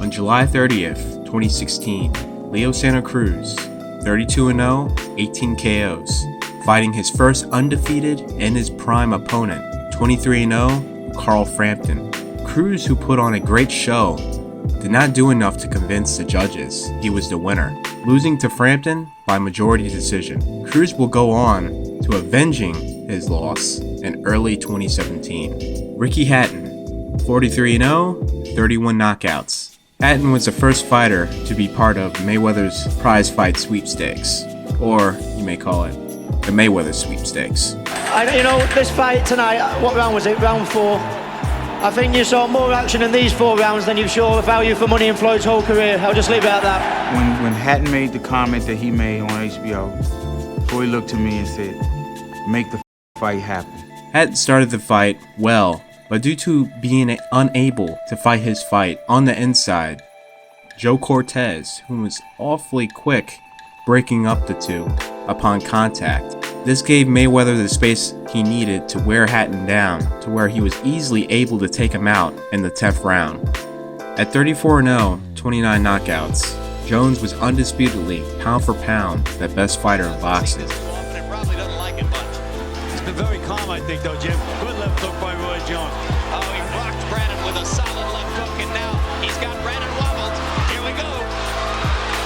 On July 30th, 2016, Leo Santa Cruz, 32-0, 18 KOs, fighting his first undefeated and his prime opponent, 23-0, Carl Frampton. Cruz, who put on a great show, did not do enough to convince the judges he was the winner, losing to Frampton by majority decision. Cruz will go on to avenging his loss in early 2017. Ricky Hatton, 43-0, 31 knockouts. Hatton was the first fighter to be part of Mayweather's prize fight sweepstakes, or you may call it the Mayweather sweepstakes. This fight tonight, what round was it? Round 4. I think you saw more action in these 4 rounds than you saw value for money in Floyd's whole career. I'll just leave it at that. When Hatton made the comment that he made on HBO, Floyd looked to me and said, make the fight happen. Hatton started the fight well, but due to being unable to fight his fight on the inside, Joe Cortez, who was awfully quick breaking up the two upon contact, this gave Mayweather the space he needed to wear Hatton down to where he was easily able to take him out in the 10th round. At 34-0, 29 knockouts, Jones was undisputedly, pound for pound, the best fighter in boxing. Probably doesn't like it much. He's been very calm, I think, though, Jim. Good left hook by Roy Jones. Oh, he rocked Brandon with a solid left hook, and now he's got Brandon wobbled. Here we go.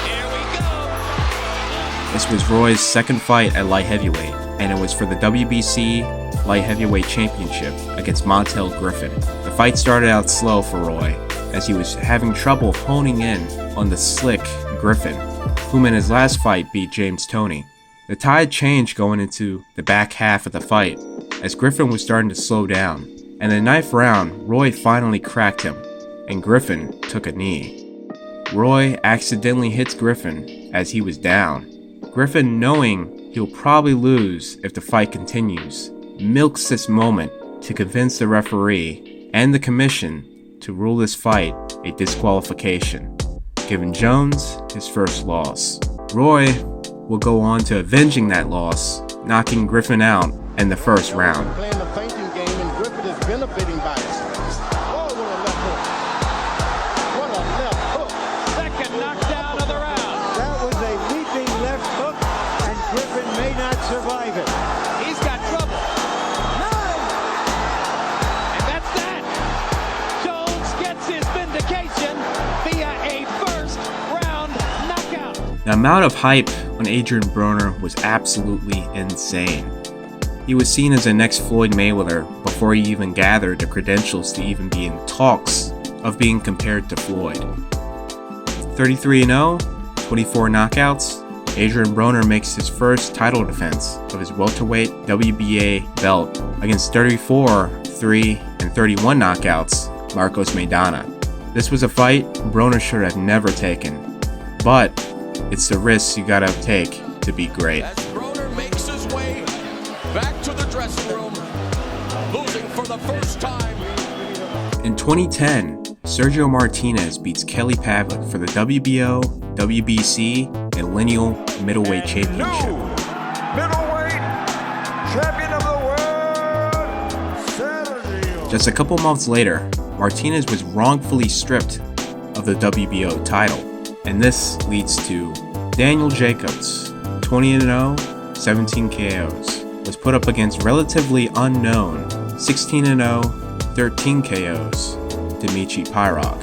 Here we go. This was Roy's second fight at light heavyweight, and it was for the WBC light heavyweight championship against Montel Griffin. The fight started out slow for Roy, as he was having trouble honing in on the slick Griffin, whom in his last fight beat James Toney. The tide changed going into the back half of the fight, as Griffin was starting to slow down, and in the 9th round, Roy finally cracked him, and Griffin took a knee. Roy accidentally hits Griffin as he was down. Griffin, knowing he'll probably lose if the fight continues, milks this moment to convince the referee and the commission to rule this fight a disqualification, giving Jones his first loss. Roy will go on to avenging that loss, knocking Griffin out in the 1st round. Playing the fainting game, and Griffin is benefiting by it. Oh, what a left hook. What a left hook. Second knockdown of the round. That was a leaping left hook, and Griffin may not survive it. He's got trouble. And that's that. Jones gets his vindication via a 1st round knockout. The amount of hype on Adrian Broner was absolutely insane. He was seen as the next Floyd Mayweather before he even gathered the credentials to even be in talks of being compared to Floyd. 33-0, 24 knockouts, Adrian Broner makes his first title defense of his welterweight WBA belt against 34, 3, and 31 knockouts Marcos Maidana. This was a fight Broner should have never taken, but it's the risks you gotta take to be great. As Broner makes his way back to the dressing room, losing for the first time. In 2010, Sergio Martinez beats Kelly Pavlik for the WBO, WBC, and lineal middleweight championship. Middleweight champion of the world, Sergio. Just a couple months later, Martinez was wrongfully stripped of the WBO title, and this leads to Daniel Jacobs, 20-0, 17 KOs, was put up against relatively unknown 16-0, 13 KOs, Dmitry Pirog.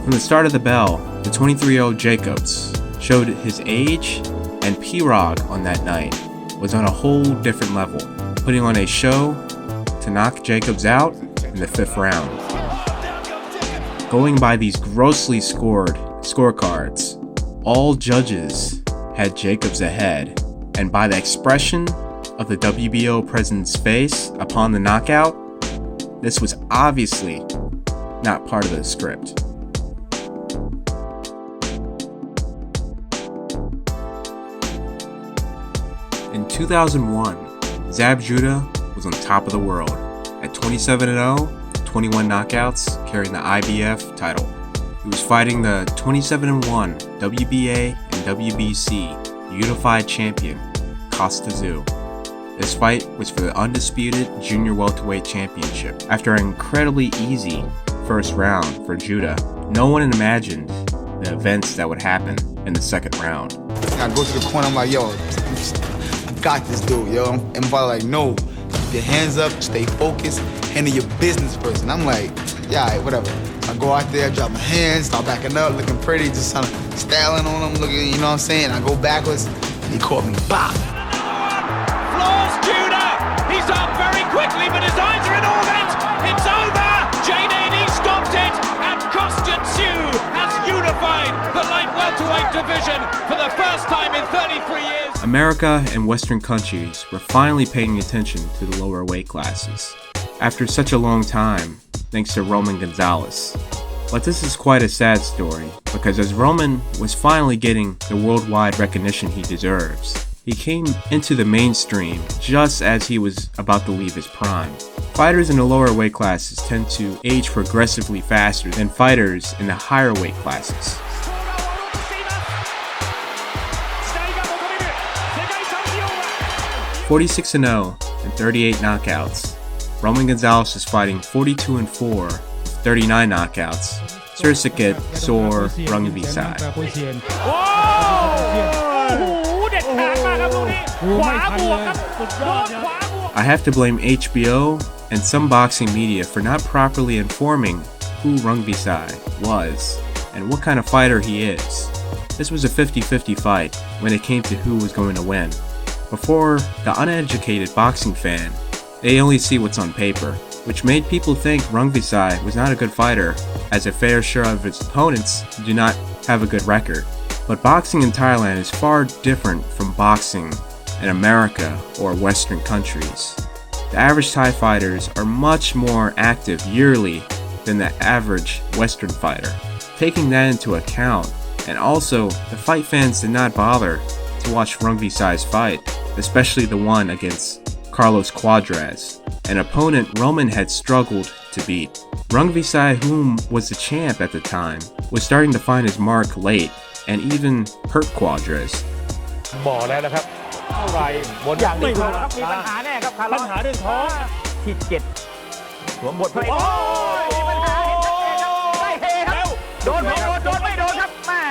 From the start of the bell, the 23-year-old Jacobs showed his age, and Pirog on that night was on a whole different level, putting on a show to knock Jacobs out in the 5th round. Going by these grossly scored scorecards, all judges had Jacobs ahead, and by the expression of the WBO president's face upon the knockout, this was obviously not part of the script. In 2001, Zab Judah was on top of the world at 27-0, 21 knockouts, carrying the IBF title. He was fighting the 27-1 WBA and WBC unified champion, Tszyu. This fight was for the undisputed junior welterweight championship. After an incredibly easy first round for Judah, no one imagined the events that would happen in the second round. I go to the corner, I'm like, yo, I got this dude, yo. And my father like, no, keep your hands up, stay focused, handle your business first. And I'm like, yeah, all right, whatever. So I go out there, drop my hands, start backing up, looking pretty, just kind of styling on him, looking, you know what I'm saying? I go backwards, and he caught me, bop. Floors Jr. He's up very quickly, but his eyes are in orbit. It's over. J.D. stopped it, and Tszyu has unified the light welterweight division for the first time in 33 years. America and Western countries were finally paying attention to the lower weight classes after such a long time, thanks to Roman Gonzalez. But this is quite a sad story, because as Roman was finally getting the worldwide recognition he deserves, he came into the mainstream just as he was about to leave his prime. Fighters in the lower weight classes tend to age progressively faster than fighters in the higher weight classes. 46-0 and 38 knockouts. Roman Gonzalez is fighting 42-4 with 39 knockouts. Sursiket Sor Rungvisai. I have to blame HBO and some boxing media for not properly informing who Rungvisai was and what kind of fighter he is. This was a 50-50 fight when it came to who was going to win. Before the uneducated boxing fan, they only see what's on paper, which made people think Rungvisai was not a good fighter, as a fair share of its opponents do not have a good record. But boxing in Thailand is far different from boxing in America or Western countries. The average Thai fighters are much more active yearly than the average Western fighter. Taking that into account, and also the fight fans did not bother to watch Rungvisai's fight, especially the one against Carlos Cuadras, an opponent Roman had struggled to beat. Rungvisai, whom was the champ at the time, was starting to find his mark late and even hurt Cuadras. บอกแล้วนะครับเท่าไหร่บนอย่างนี้ครับมีปัญหาแน่ครับปัญหาเรื่องท้องที่7สวมบทไปโอ้ยมีปัญหาเห็นชัดเจนครับได้เฮครับโดนไม่โดนครับแม่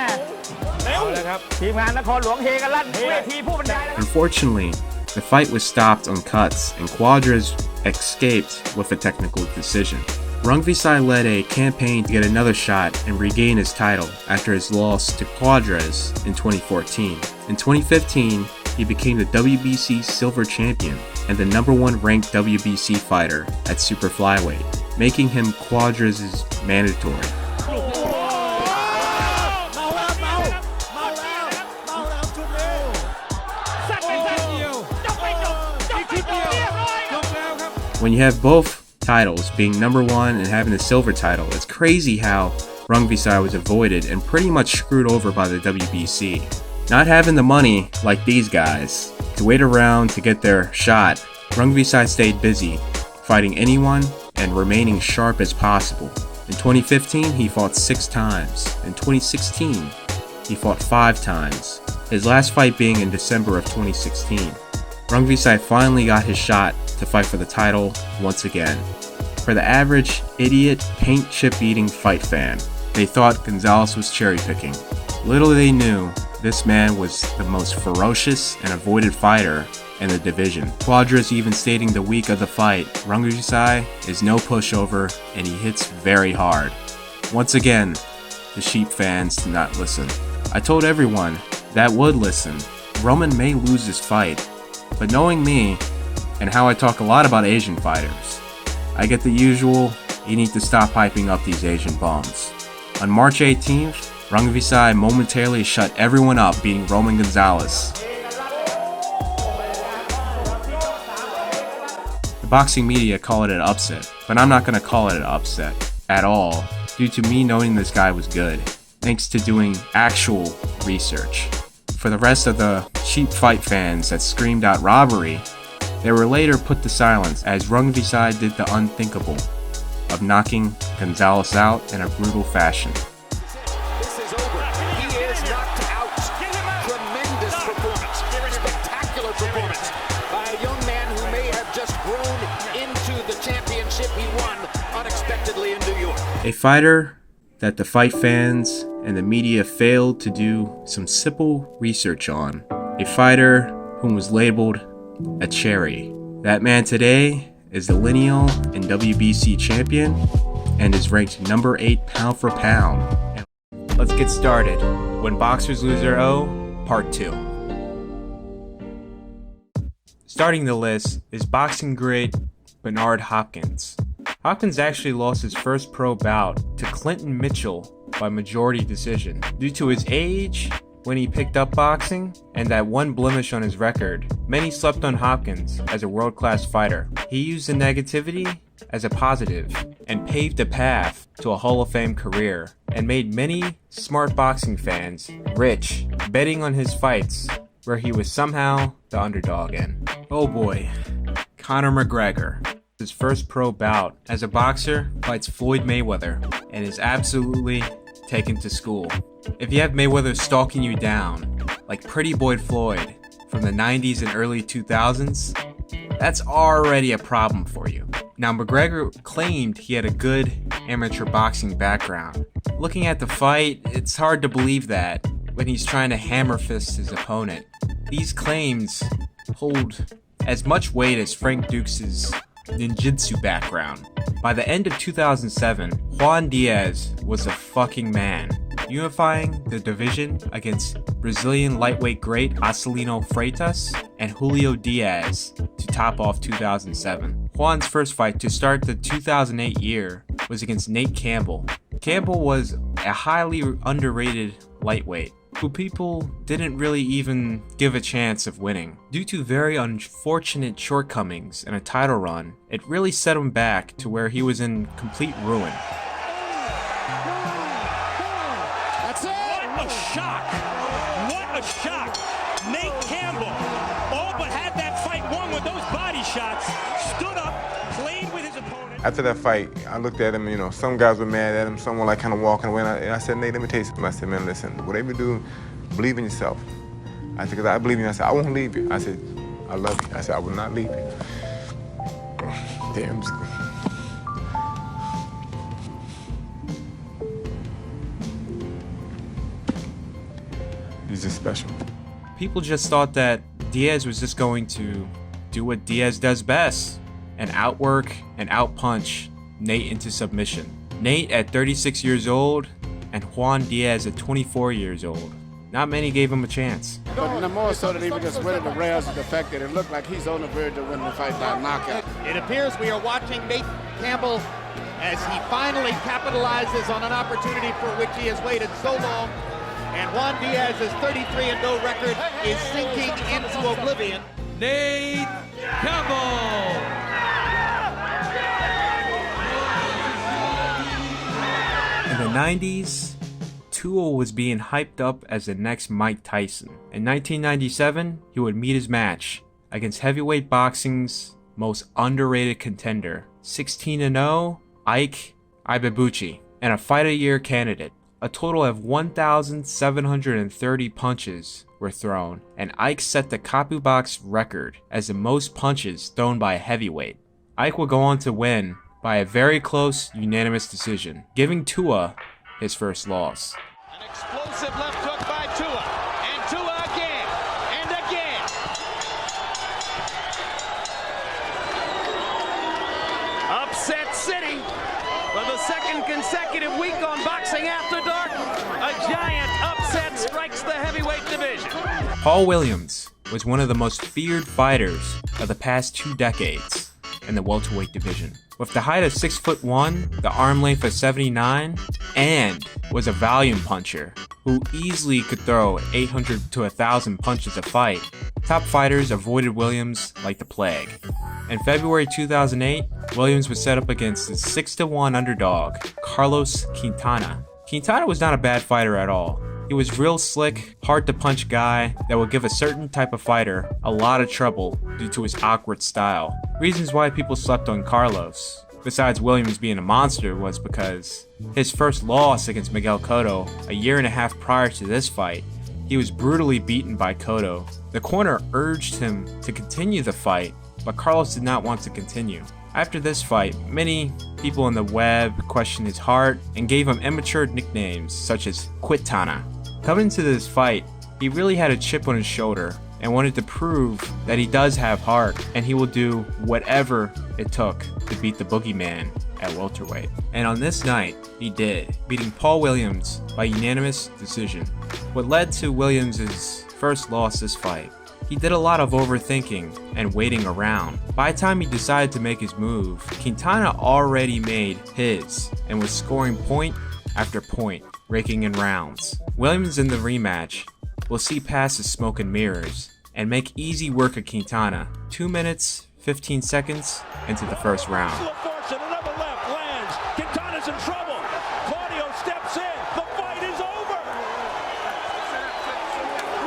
เอาเลยครับทีมงานนครหลวงเฮกันลั่นเวทีผู้บรรยาย Unfortunately, the fight was stopped on cuts and Cuadras escaped with a technical decision. Rungvisai led a campaign to get another shot and regain his title after his loss to Cuadras in 2014. In 2015, he became the WBC Silver Champion and the #1 ranked WBC fighter at Super Flyweight, making him Cuadras' mandatory. When you have both titles, being #1 and having the silver title, it's crazy how Rungvisai was avoided and pretty much screwed over by the WBC. Not having the money, like these guys, to wait around to get their shot, Rungvisai stayed busy, fighting anyone and remaining sharp as possible. In 2015, he fought 6 times. In 2016, he fought 5 times, his last fight being in December of 2016. Rungvisai finally got his shot to fight for the title once again. For the average idiot, paint chip eating fight fan, they thought Gonzalez was cherry picking. Little they knew, this man was the most ferocious and avoided fighter in the division. Cuadras even stating the week of the fight, Rungvisai is no pushover and he hits very hard. Once again, the sheep fans did not listen. I told everyone that would listen, Roman may lose this fight, but knowing me, and how I talk a lot about Asian fighters, I get the usual, you need to stop hyping up these Asian bums. On March 18th, Rungvisai momentarily shut everyone up, beating Roman Gonzalez. The boxing media call it an upset, but I'm not going to call it an upset at all, due to me knowing this guy was good, thanks to doing actual research. For the rest of the cheap fight fans that screamed out robbery, they were later put to silence as Rungvisai did the unthinkable of knocking Gonzalez out in a brutal fashion. This is over. He is knocked out. Tremendous performance. Spectacular performance by a young man who may have just grown into the championship he won unexpectedly in New York. A fighter that the fight fans and the media failed to do some simple research on. A fighter whom was labeled a cherry. That man today is the lineal and WBC champion and is ranked number 8 pound for pound. Let's get started. When Boxers Lose Their O, Part 2. Starting the list is boxing great Bernard Hopkins. Hopkins actually lost his first pro bout to Clinton Mitchell by majority decision. Due to his age when he picked up boxing and that one blemish on his record, many slept on Hopkins as a world-class fighter. He used the negativity as a positive and paved a path to a Hall of Fame career and made many smart boxing fans rich betting on his fights where he was somehow the underdog in. Oh boy, Conor McGregor. His first pro bout as a boxer fights Floyd Mayweather and is absolutely taken to school. If you have Mayweather stalking you down like Pretty Boy Floyd from the 90s and early 2000s, that's already a problem for you. Now, McGregor claimed he had a good amateur boxing background. Looking at the fight, it's hard to believe that when he's trying to hammer fist his opponent. These claims hold as much weight as Frank Dukes' ninjutsu background. By the end of 2007, Juan Diaz was a fucking man, unifying the division against Brazilian lightweight great Acelino Freitas and Julio Diaz to top off 2007. Juan's first fight to start the 2008 year was against Nate Campbell. Campbell was a highly underrated lightweight who people didn't really even give a chance of winning. Due to very unfortunate shortcomings in a title run, it really set him back to where he was in complete ruin. That's it! What a shock! What a shock! Nate Campbell all but had that fight won with those body shots, stood up, played with his opponent. After that fight, I looked at him, some guys were mad at him, some were like kind of walking away, and I said, Nate, let me tell you something. I said, man, listen, whatever you do, believe in yourself. I said, because I believe in you. I said, I won't leave you. I said, I love you. I said, I will not leave you. Damn. He's just special. People just thought that Diaz was just going to do what Diaz does best and outwork and outpunch Nate into submission. Nate at 36 years old and Juan Diaz at 24 years old. Not many gave him a chance. But the more so that even just winning the rounds is the fact that it looked like he's on the verge of winning the fight by knockout. It appears we are watching Nate Campbell as he finally capitalizes on an opportunity for which he has waited so long. And Juan Diaz's 33-0 record is sinking into oblivion. Nate Campbell! In the 90s, Tszyu was being hyped up as the next Mike Tyson. In 1997, he would meet his match against heavyweight boxing's most underrated contender, 16-0 Ibeabuchi, and a Fight of the Year candidate. A total of 1,730 punches were thrown, and Ike set the Kapu Box record as the most punches thrown by a heavyweight. Ike would go on to win by a very close unanimous decision, giving Tszyu his first loss. An explosive left hook by Tszyu, and Tszyu again, and again. Upset City for the second consecutive week on Boxing After Dark. A giant upset strikes the heavyweight division. Paul Williams was one of the most feared fighters of the past 2 decades in the welterweight division. With the height of 6'1", the arm length of 79, and was a volume puncher who easily could throw 800 to 1,000 punches a fight, top fighters avoided Williams like the plague. In February 2008, Williams was set up against the 6-1 underdog, Carlos Quintana. Quintana was not a bad fighter at all. He was real slick, hard to punch guy that would give a certain type of fighter a lot of trouble due to his awkward style. Reasons why people slept on Carlos, besides Williams being a monster, was because his first loss against Miguel Cotto a year and a half prior to this fight, he was brutally beaten by Cotto. The corner urged him to continue the fight, but Carlos did not want to continue. After this fight, many people on the web questioned his heart and gave him immature nicknames such as Quintana. Coming to this fight, he really had a chip on his shoulder and wanted to prove that he does have heart and he will do whatever it took to beat the boogeyman at welterweight. And on this night, he did, beating Paul Williams by unanimous decision. What led to Williams' first loss this fight? He did a lot of overthinking and waiting around. By the time he decided to make his move, Quintana already made his and was scoring point after point, raking in rounds. Williams in the rematch will see past the smoke and mirrors and make easy work of Quintana 2 minutes, 15 seconds into the first round. Another left lands. Quintana's in trouble. Claudio steps in. The fight is over.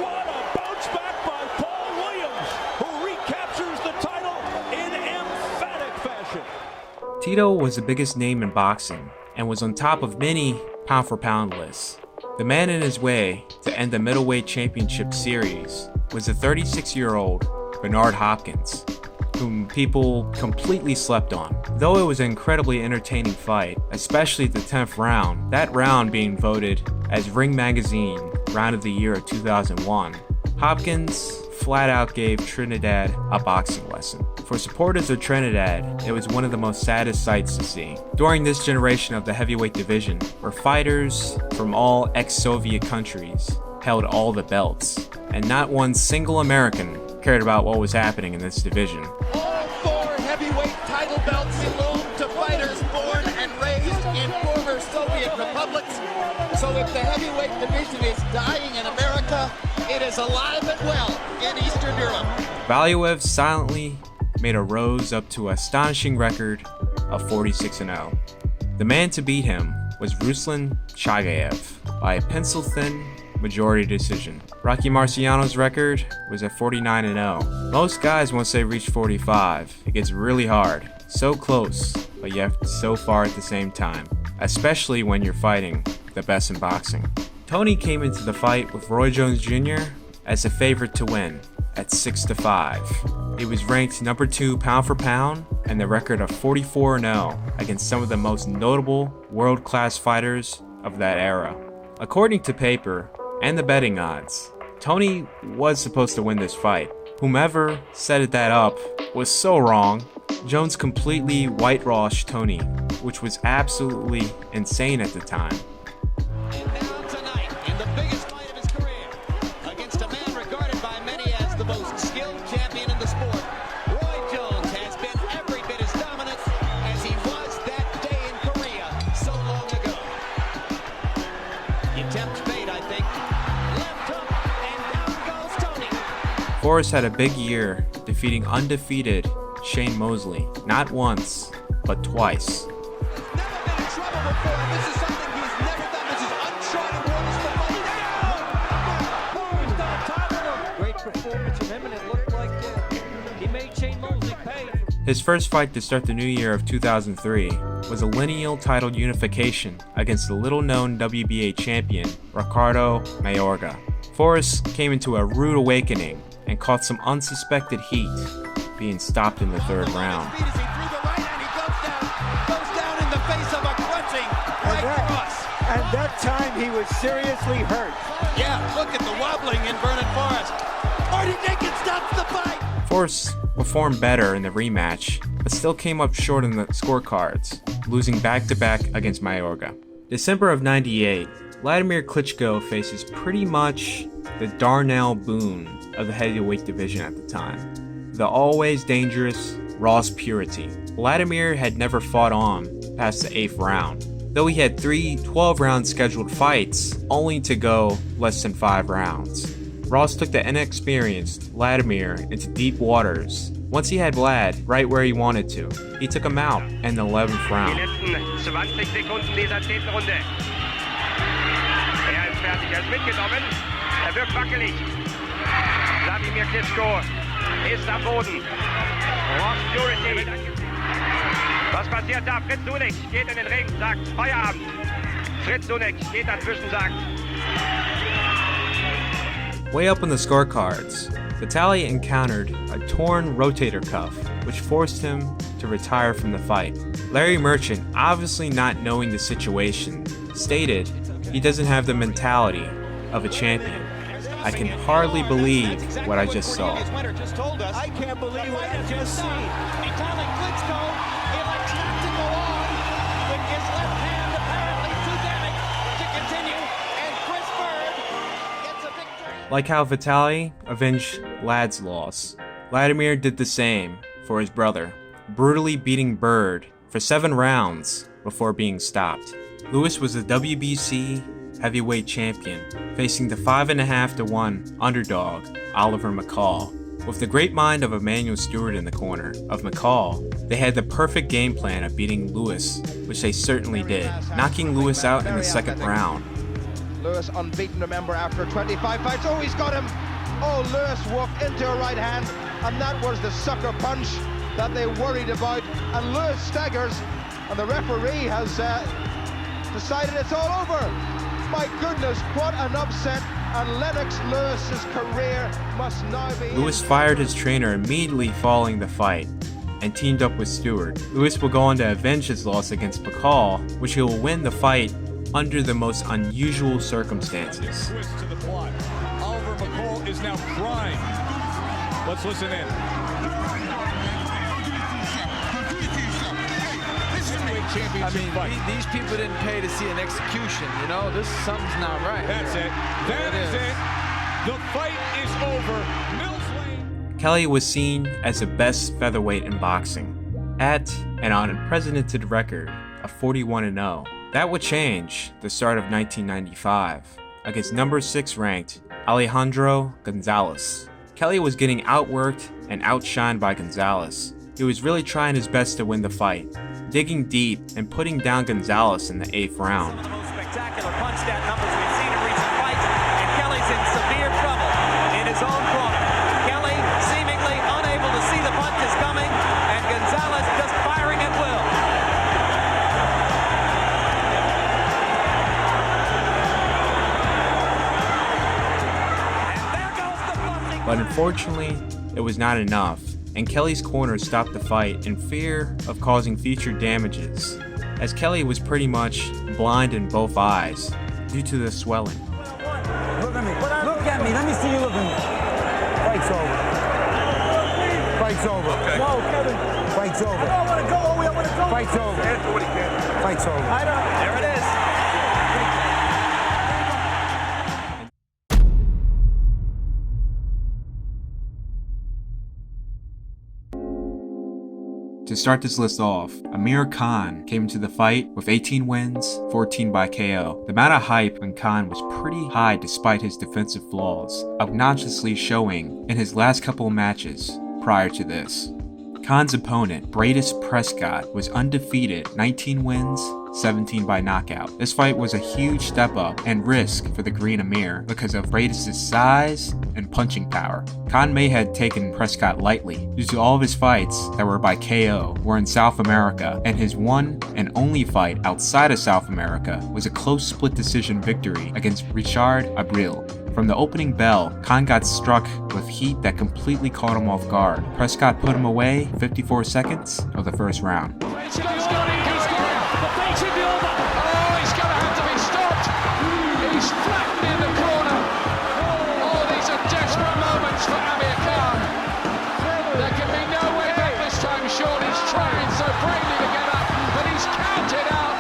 What a bounce back by Paul Williams, who recaptures the title in emphatic fashion. Tito was the biggest name in boxing and was on top of many pound-for-pound lists. The man in his way to end the middleweight championship series was the 36-year-old Bernard Hopkins, whom people completely slept on. Though it was an incredibly entertaining fight, especially at the 10th round, that round being voted as Ring Magazine Round of the Year of 2001, Hopkins flat out gave Trinidad a boxing lesson. For supporters of Trinidad, it was one of the most saddest sights to see. During this generation of the heavyweight division, where fighters from all ex-Soviet countries held all the belts, and not one single American cared about what was happening in this division. All 4 heavyweight title belts belong to fighters born and raised in former Soviet republics. So if the heavyweight division is dying in America, it is alive and well in Eastern Europe. Valuev silently made a rose up to an astonishing record of 46-0. The man to beat him was Ruslan Chagaev by a pencil-thin majority decision. Rocky Marciano's record was at 49-0. Most guys, once they reach 45, it gets really hard. So close, but yet so far at the same time, especially when you're fighting the best in boxing. Toney came into the fight with Roy Jones Jr. as a favorite to win at 6-5. He was ranked number 2 pound for pound and the record of 44-0 against some of the most notable world-class fighters of that era. According to paper and the betting odds, Toney was supposed to win this fight. Whomever set that up was so wrong. Jones completely whitewashed Toney, which was absolutely insane at the time. And now tonight, in the biggest fight of his career, against a man regarded by many as the most skilled champion in the sport, Roy Jones has been every bit as dominant as he was that day in Korea so long ago. He tempts fate, I think. Left hook, and down goes Toney. Forrest had a big year, defeating undefeated Shane Mosley, not once, but twice. Never been in trouble before, and this is something he's never done. This is uncharted waters for money. Great performance from him, and it looked like he made Shane Mosley pay. His first fight to start the new year of 2003 was a lineal title unification against the little-known WBA champion, Ricardo Mayorga. Forrest came into a rude awakening and caught some unsuspected heat, being stopped in the 3rd round. He threw the right hand, he goes down in the face of a crunching right cross. And that time he was seriously hurt. Yeah, look at the wobbling in Vernon Forrest. Marty Jenkins stops the fight. Forrest performed better in the rematch, but still came up short in the scorecards, losing back-to-back against Mayorga. December of '98, Vladimir Klitschko faces pretty much the Darnell Boone of the heavyweight division at the time. The always dangerous Ross Purity. Vladimir had never fought on past the 8th round, though he had 3 12-round scheduled fights, only to go less than 5 rounds. Ross took the inexperienced Vladimir into deep waters. Once he had Vlad right where he wanted to, he took him out in the 11th round. Die letzten 20 Sekunden dieser 10. Runde. Ist fertig, ist mitgenommen. Wirkt wackelig. Vladimir Klitschko ist am Boden. Ross Purity. Was passiert da? Fritz Sunek geht in den Ring, sagt Feierabend. Fritz Sunek geht dazwischen, sagt. Way up on the scorecards, Vitaly encountered a torn rotator cuff, which forced him to retire from the fight. Larry Merchant, obviously not knowing the situation, stated he doesn't have the mentality of a champion. I can hardly believe what I just saw. I can't believe what I just seen. Telling Klitschko elects not to go on with his left hand apparently too damaged to continue, and Chris Bird gets a victory. Like how Vitaly avenged Lad's loss, Vladimir did the same for his brother, brutally beating Bird for 7 rounds before being stopped. Lewis was the WBC heavyweight champion, facing the 5.5-1 underdog, Oliver McCall. With the great mind of Emmanuel Stewart in the corner of McCall, they had the perfect game plan of beating Lewis, which they certainly did, knocking Lewis out in the 2nd round. Lewis unbeaten, remember, after 25 fights. Oh, he's got him! Oh, Lewis walked into a right hand, and that was the sucker punch that they worried about. And Lewis staggers, and the referee has decided it's all over. My goodness, what an upset, and Lennox Lewis's career must now be... Lewis fired his trainer immediately following the fight and teamed up with Stewart. Lewis will go on to avenge his loss against McCall, which he will win the fight under the most unusual circumstances. Twist to the plot. Oliver McCall is now primed. Let's listen in. I mean, these people didn't pay to see an execution, you know? Something's not right. That's it. That is it. The fight is over. Mills Lane. Kelly was seen as the best featherweight in boxing, at an unprecedented record of 41-0. That would change the start of 1995 against number 6 ranked Alejandro Gonzalez. Kelly was getting outworked and outshined by Gonzalez. He was really trying his best to win the fight, digging deep and putting down Gonzalez in the 8th round. Some of the most spectacular punch stat numbers we've seen in recent fights, and Kelly's in severe trouble in his own corner. Kelly seemingly unable to see the punches coming, and Gonzalez just firing at will. And there goes the buzzing. But unfortunately, it was not enough, and Kelly's corner stopped the fight in fear of causing future damages, as Kelly was pretty much blind in both eyes due to the swelling. Look at me. Look at me. Let me see you look at me. Fight's over. Fight's over. Okay. No, Kevin. Fight's over. I don't want to go. I want to go. Fight's over. Fight's over. There it is. To start this list off, Amir Khan came into the fight with 18 wins, 14 by KO. The amount of hype on Khan was pretty high despite his defensive flaws, obnoxiously showing in his last couple of matches prior to this. Khan's opponent, Bradis Prescott, was undefeated, 19 wins, 17 by knockout. This fight was a huge step up and risk for the Green Amir because of Bradis' size and punching power. Khan may have taken Prescott lightly due to all of his fights that were by KO were in South America, and his one and only fight outside of South America was a close split decision victory against Richard Abril. From the opening bell, Khan got struck with heat that completely caught him off guard. Prescott put him away 54 seconds of the first round. He's going to have to be stopped. He's flattened in the corner. Oh, these are desperate moments for Amir Khan. There can be no way back this time, Sean. He's trying so bravely to get up, but he's counted out.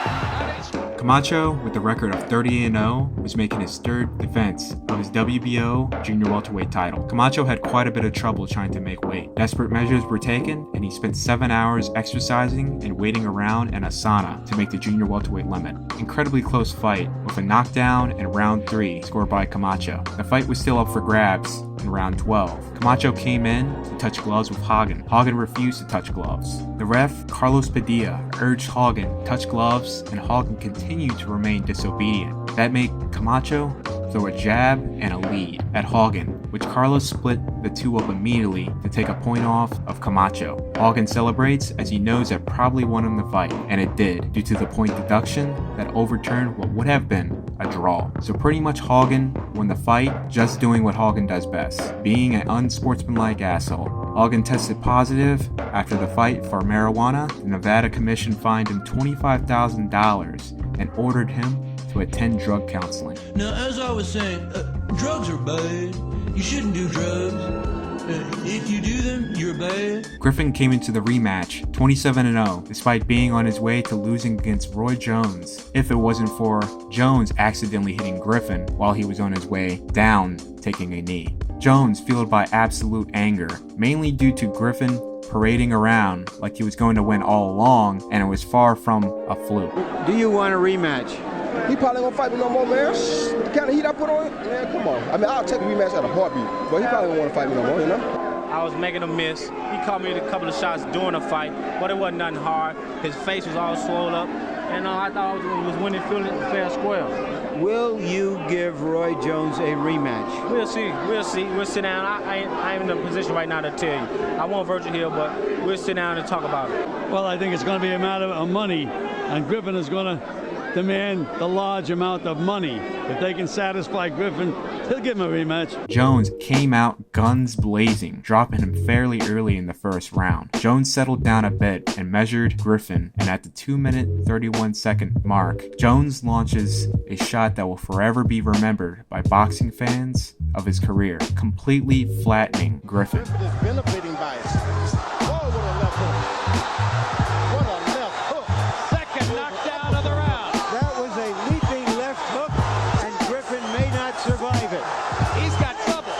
Camacho, with a record of 30-0, was making his 3rd defense of his WBO junior welterweight title. Camacho had quite a bit of trouble trying to make weight. Desperate measures were taken, and he spent 7 hours exercising and waiting around in a sauna to make the junior welterweight limit. Incredibly close fight, with a knockdown in round 3 scored by Camacho. The fight was still up for grabs in round 12. Camacho came in to touch gloves with Hagen. Hagen refused to touch gloves. The ref, Carlos Padilla, urged Hagen to touch gloves, and Hagen continued to remain disobedient. That made Camacho throw a jab and a lead at Hagen which Carlos split the two up immediately to take a point off of Camacho. Hogan celebrates as he knows that probably won him the fight, and it did, due to the point deduction that overturned what would have been a draw. So pretty much Hogan won the fight, just doing what Hogan does best, being an unsportsmanlike asshole. Hogan tested positive after the fight for marijuana. The Nevada Commission fined him $25,000 and ordered him to attend drug counseling. Now, as I was saying, drugs are bad. You shouldn't do drugs. If you do them, you're bad. Griffin came into the rematch 27-0, despite being on his way to losing against Roy Jones, if it wasn't for Jones accidentally hitting Griffin while he was on his way down, taking a knee. Jones fueled by absolute anger, mainly due to Griffin parading around like he was going to win all along, and it was far from a fluke. Do you want a rematch? He probably gonna fight me no more, man. The kind of heat I put on it, man, come on. I mean, I'll take a rematch at a heartbeat, but he probably won't want to fight me no more, you know? I was making a miss. He caught me with a couple of shots during the fight, but it wasn't nothing hard. His face was all swollen up, and I thought I was winning fair and square. Will you give Roy Jones a rematch? We'll see. We'll see. We'll sit down. I ain't in a position right now to tell you. I want Virgil here, but we'll sit down and talk about it. Well, I think it's going to be a matter of money, and Griffin is going to demand the large amount of money. If they can satisfy Griffin, he'll give him a rematch. Jones came out guns blazing, dropping him fairly early in the first round. Jones settled down a bit and measured Griffin, and at the 2-minute 31-second mark, Jones launches a shot that will forever be remembered by boxing fans of his career, completely flattening Griffin. Benefiting by it. Oh, what a left hook. What a left hook. Second knockdown of the round. That was a leaping left hook, and Griffin may not survive it. He's got trouble.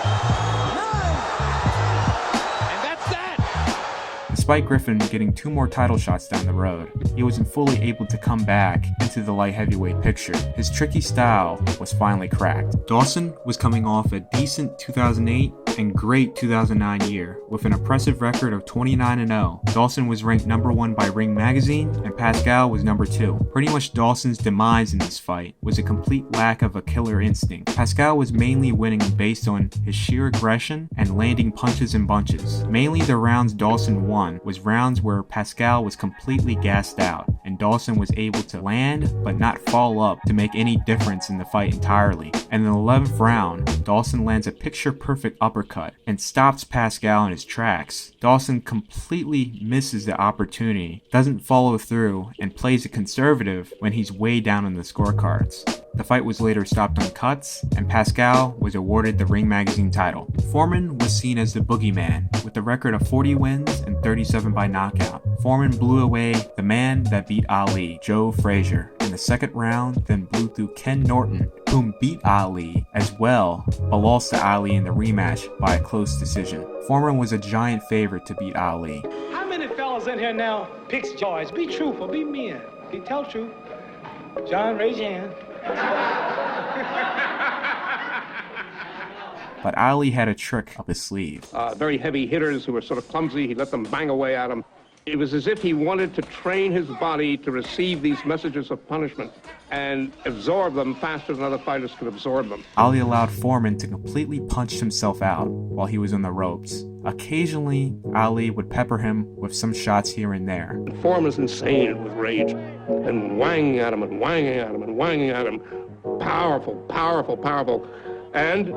And that's that. Despite Griffin getting 2 more title shots down the road, he wasn't fully able to come back into the light heavyweight picture. His tricky style was finally cracked. Dawson was coming off a decent 2008 and great 2009 year, with an impressive record of 29-0. Dawson was ranked number 1 by Ring Magazine, and Pacquiao was number 2. Pretty much Dawson's demise in this fight was a complete lack of a killer instinct. Pacquiao was mainly winning based on his sheer aggression and landing punches and bunches. Mainly the rounds Dawson won was rounds where Pacquiao was completely gassed out, and Dawson was able to land but not fall up to make any difference in the fight entirely. And in the 11th round, Dawson lands a picture-perfect uppercut and stops Pacquiao in his tracks. Dawson completely misses the opportunity, doesn't follow through, and plays it conservative when he's way down on the scorecards. The fight was later stopped on cuts, and Pacquiao was awarded the Ring Magazine title. Foreman was seen as the boogeyman, with a record of 40 wins and 37 by knockout. Foreman blew away the man that beat Ali, Joe Frazier, in the second round, then blew through Ken Norton, whom beat Ali as well, but lost to Ali in the rematch by a close decision. Foreman was a giant favorite to beat Ali. How many fellas in here now picks joys? Be truthful, be men. Be tell the truth. John, raise your hand. But Ali had a trick up his sleeve. Very heavy hitters who were sort of clumsy, he let them bang away at him. It was as if he wanted to train his body to receive these messages of punishment and absorb them faster than other fighters could absorb them. Ali allowed Foreman to completely punch himself out while he was on the ropes. Occasionally, Ali would pepper him with some shots here and there. Foreman's insane with rage and whanging at him and whanging at him and whanging at him. Powerful, powerful, powerful. And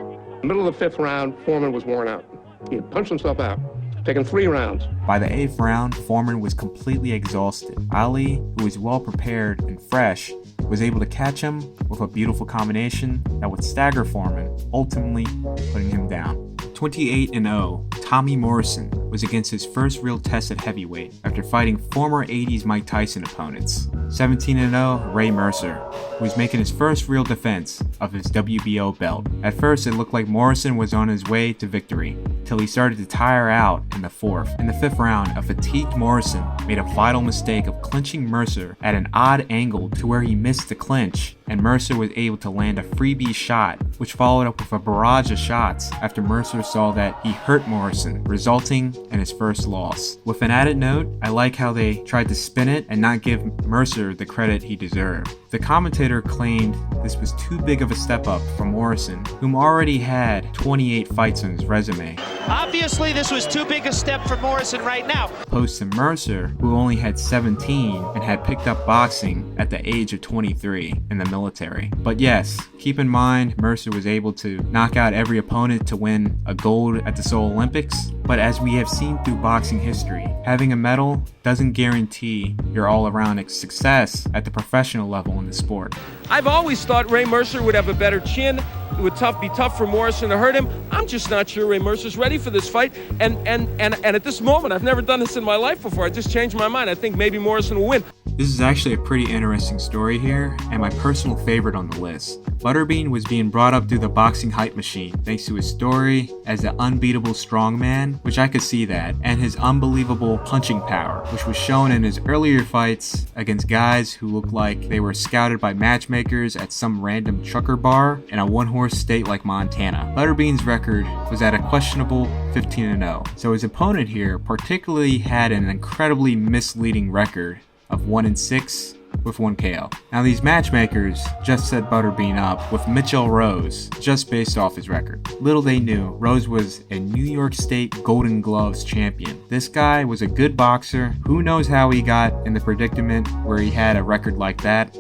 middle of the 5th round, Foreman was worn out. He had punched himself out. Taken 3 rounds. By the 8th round, Foreman was completely exhausted. Ali, who was well prepared and fresh, was able to catch him with a beautiful combination that would stagger Foreman, ultimately putting him down. 28-0, Tommy Morrison was against his first real test at heavyweight after fighting former 80s Mike Tyson opponents. 17-0, Ray Mercer, who was making his first real defense of his WBO belt. At first, it looked like Morrison was on his way to victory, till he started to tire out in the 4th. In the 5th round, a fatigued Morrison made a vital mistake of clinching Mercer at an odd angle to where he missed the clinch, and Mercer was able to land a freebie shot, which followed up with a barrage of shots after Mercer saw that he hurt Morrison, resulting in his first loss. With an added note, I like how they tried to spin it and not give Mercer the credit he deserved. The commentator claimed this was too big of a step up for Morrison, whom already had 28 fights on his resume. Obviously, this was too big a step for Morrison right now. Opposed to Mercer, who only had 17 and had picked up boxing at the age of 23 in the military. But yes, keep in mind, Mercer was able to knock out every opponent to win a gold at the Seoul Olympics. But as we have seen through boxing history, having a medal doesn't guarantee your all-around success at the professional level in the sport. I've always thought Ray Mercer would have a better chin. It would be tough for Morrison to hurt him. I'm just not sure Ray Mercer's ready for this fight. And at this moment, I've never done this in my life before. I just changed my mind. I think maybe Morrison will win. This is actually a pretty interesting story here, and my personal favorite on the list. Butterbean was being brought up through the boxing hype machine thanks to his story as the unbeatable strongman, which I could see that, and his unbelievable punching power, which was shown in his earlier fights against guys who looked like they were scouted by matchmakers at some random trucker bar in a one-horse state like Montana. Butterbean's record was at a questionable 15-0, so his opponent here particularly had an incredibly misleading record of 1-6 with 1 KO. Now these matchmakers just set Butterbean up with Mitchell Rose just based off his record. Little they knew, Rose was a New York State Golden Gloves champion. This guy was a good boxer. Who knows how he got in the predicament where he had a record like that?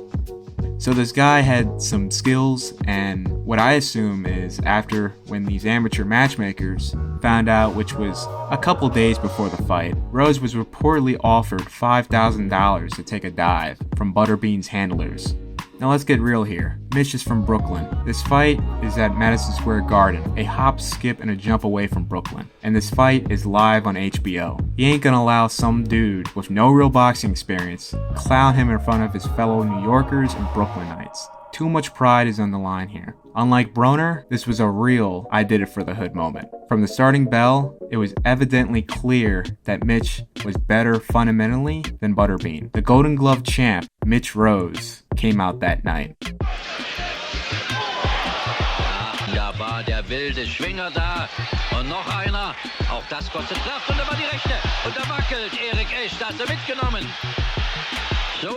So this guy had some skills, and what I assume is after when these amateur matchmakers found out, which was a couple days before the fight, Rose was reportedly offered $5,000 to take a dive from Butterbean's handlers. Now let's get real here. Mitch is from Brooklyn. This fight is at Madison Square Garden, a hop, skip, and a jump away from Brooklyn. And this fight is live on HBO. He ain't gonna allow some dude with no real boxing experience clown him in front of his fellow New Yorkers and Brooklynites. Too much pride is on the line here. Unlike Broner, this was a real I did it for the hood moment. From the starting bell, it was evidently clear that Mitch was better fundamentally than Butterbean. The Golden Glove champ, Mitch Rose, came out that night. Da war der wilde Schwinger da und noch einer. Auch das kostet Kraft und da war die rechte. Und da wackelt Erik Esch, da hat er mitgenommen.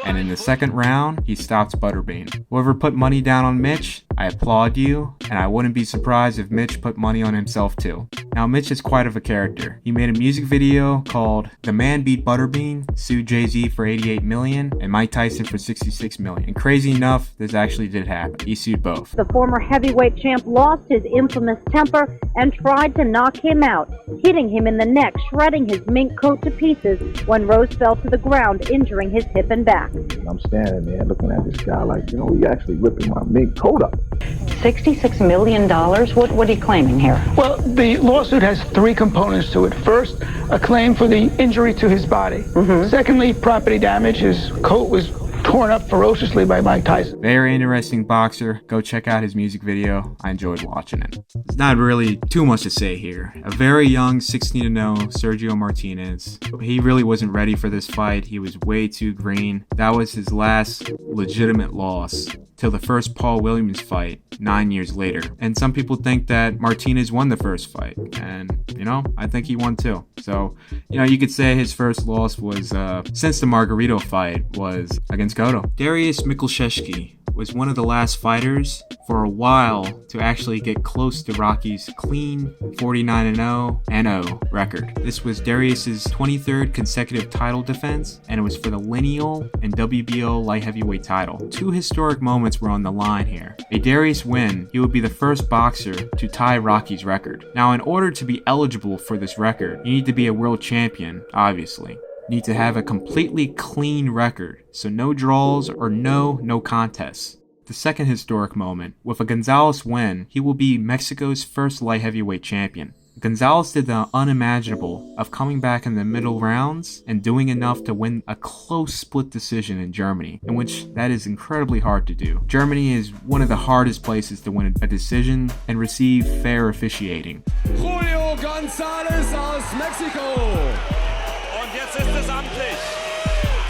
And in the second round, he stops Butterbean. Whoever put money down on Mitch, I applaud you, and I wouldn't be surprised if Mitch put money on himself too. Now Mitch is quite of a character. He made a music video called The Man Beat Butterbean, sued Jay-Z for $88 million, and Mike Tyson for $66 million. And crazy enough, this actually did happen. He sued both. The former heavyweight champ lost his infamous temper and tried to knock him out, hitting him in the neck, shredding his mink coat to pieces when Rose fell to the ground, injuring his hip and back. I'm standing there looking at this guy like, you know, he actually ripping my mink coat up. $66 million? What are you claiming here? Well, the lawsuit has three components to it. First, a claim for the injury to his body. Secondly, property damage. His coat was torn up ferociously by Mike Tyson. Very interesting boxer. Go check out his music video. I enjoyed watching it. There's not really too much to say here. A very young 16-0 Sergio Martinez. He really wasn't ready for this fight. He was way too green. That was his last legitimate loss till the first Paul Williams fight 9 years later. And some people think that Martinez won the first fight. And, you know, I think he won too. So, you know, you could say his first loss was, since the Margarito fight, was against Cotto. Dariusz Michalczewski was one of the last fighters for a while to actually get close to Rocky's clean 49-0 record. This was Dariusz's 23rd consecutive title defense, and it was for the lineal and WBO light heavyweight title. Two historic moments were on the line here. A Dariusz win, he would be the first boxer to tie Rocky's record. Now, in order to be eligible for this record, you need to be a world champion, obviously. Need to have a completely clean record, so no draws or no contests. The second historic moment, with a Gonzalez win, he will be Mexico's first light heavyweight champion. Gonzalez did the unimaginable of coming back in the middle rounds and doing enough to win a close split decision in Germany, in which that is incredibly hard to do. Germany is one of the hardest places to win a decision and receive fair officiating. Julio Gonzalez aus Mexico. Und jetzt ist es amtlich.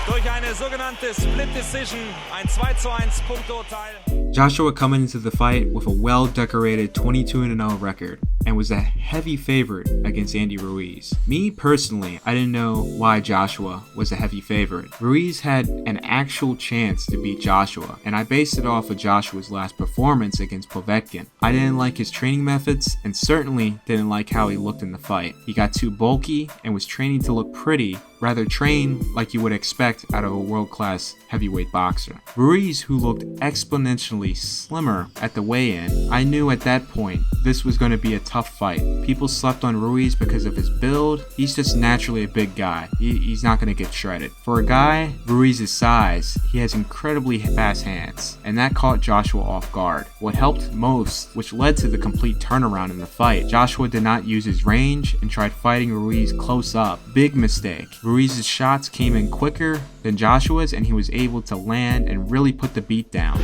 Durch eine sogenannte Split Decision, ein 2:1 Punkturteil. Joshua coming into the fight with a well-decorated 22-0 record. and was a heavy favorite against Andy Ruiz. Me personally, I didn't know why Joshua was a heavy favorite. Ruiz had an actual chance to beat Joshua, and I based it off of Joshua's last performance against Povetkin. I didn't like his training methods and certainly didn't like how he looked in the fight. He got too bulky and was training to look pretty, rather train like you would expect out of a world-class heavyweight boxer. Ruiz, who looked exponentially slimmer at the weigh-in, I knew at that point this was going to be a tough fight. People slept on Ruiz because of his build. He's just naturally a big guy. He's not going to get shredded. For a guy Ruiz's size, he has incredibly fast hands, and that caught Joshua off guard. What helped most, which led to the complete turnaround in the fight, Joshua did not use his range and tried fighting Ruiz close up. Big mistake. Ruiz's shots came in quicker than Joshua's, and he was able to land and really put the beat down.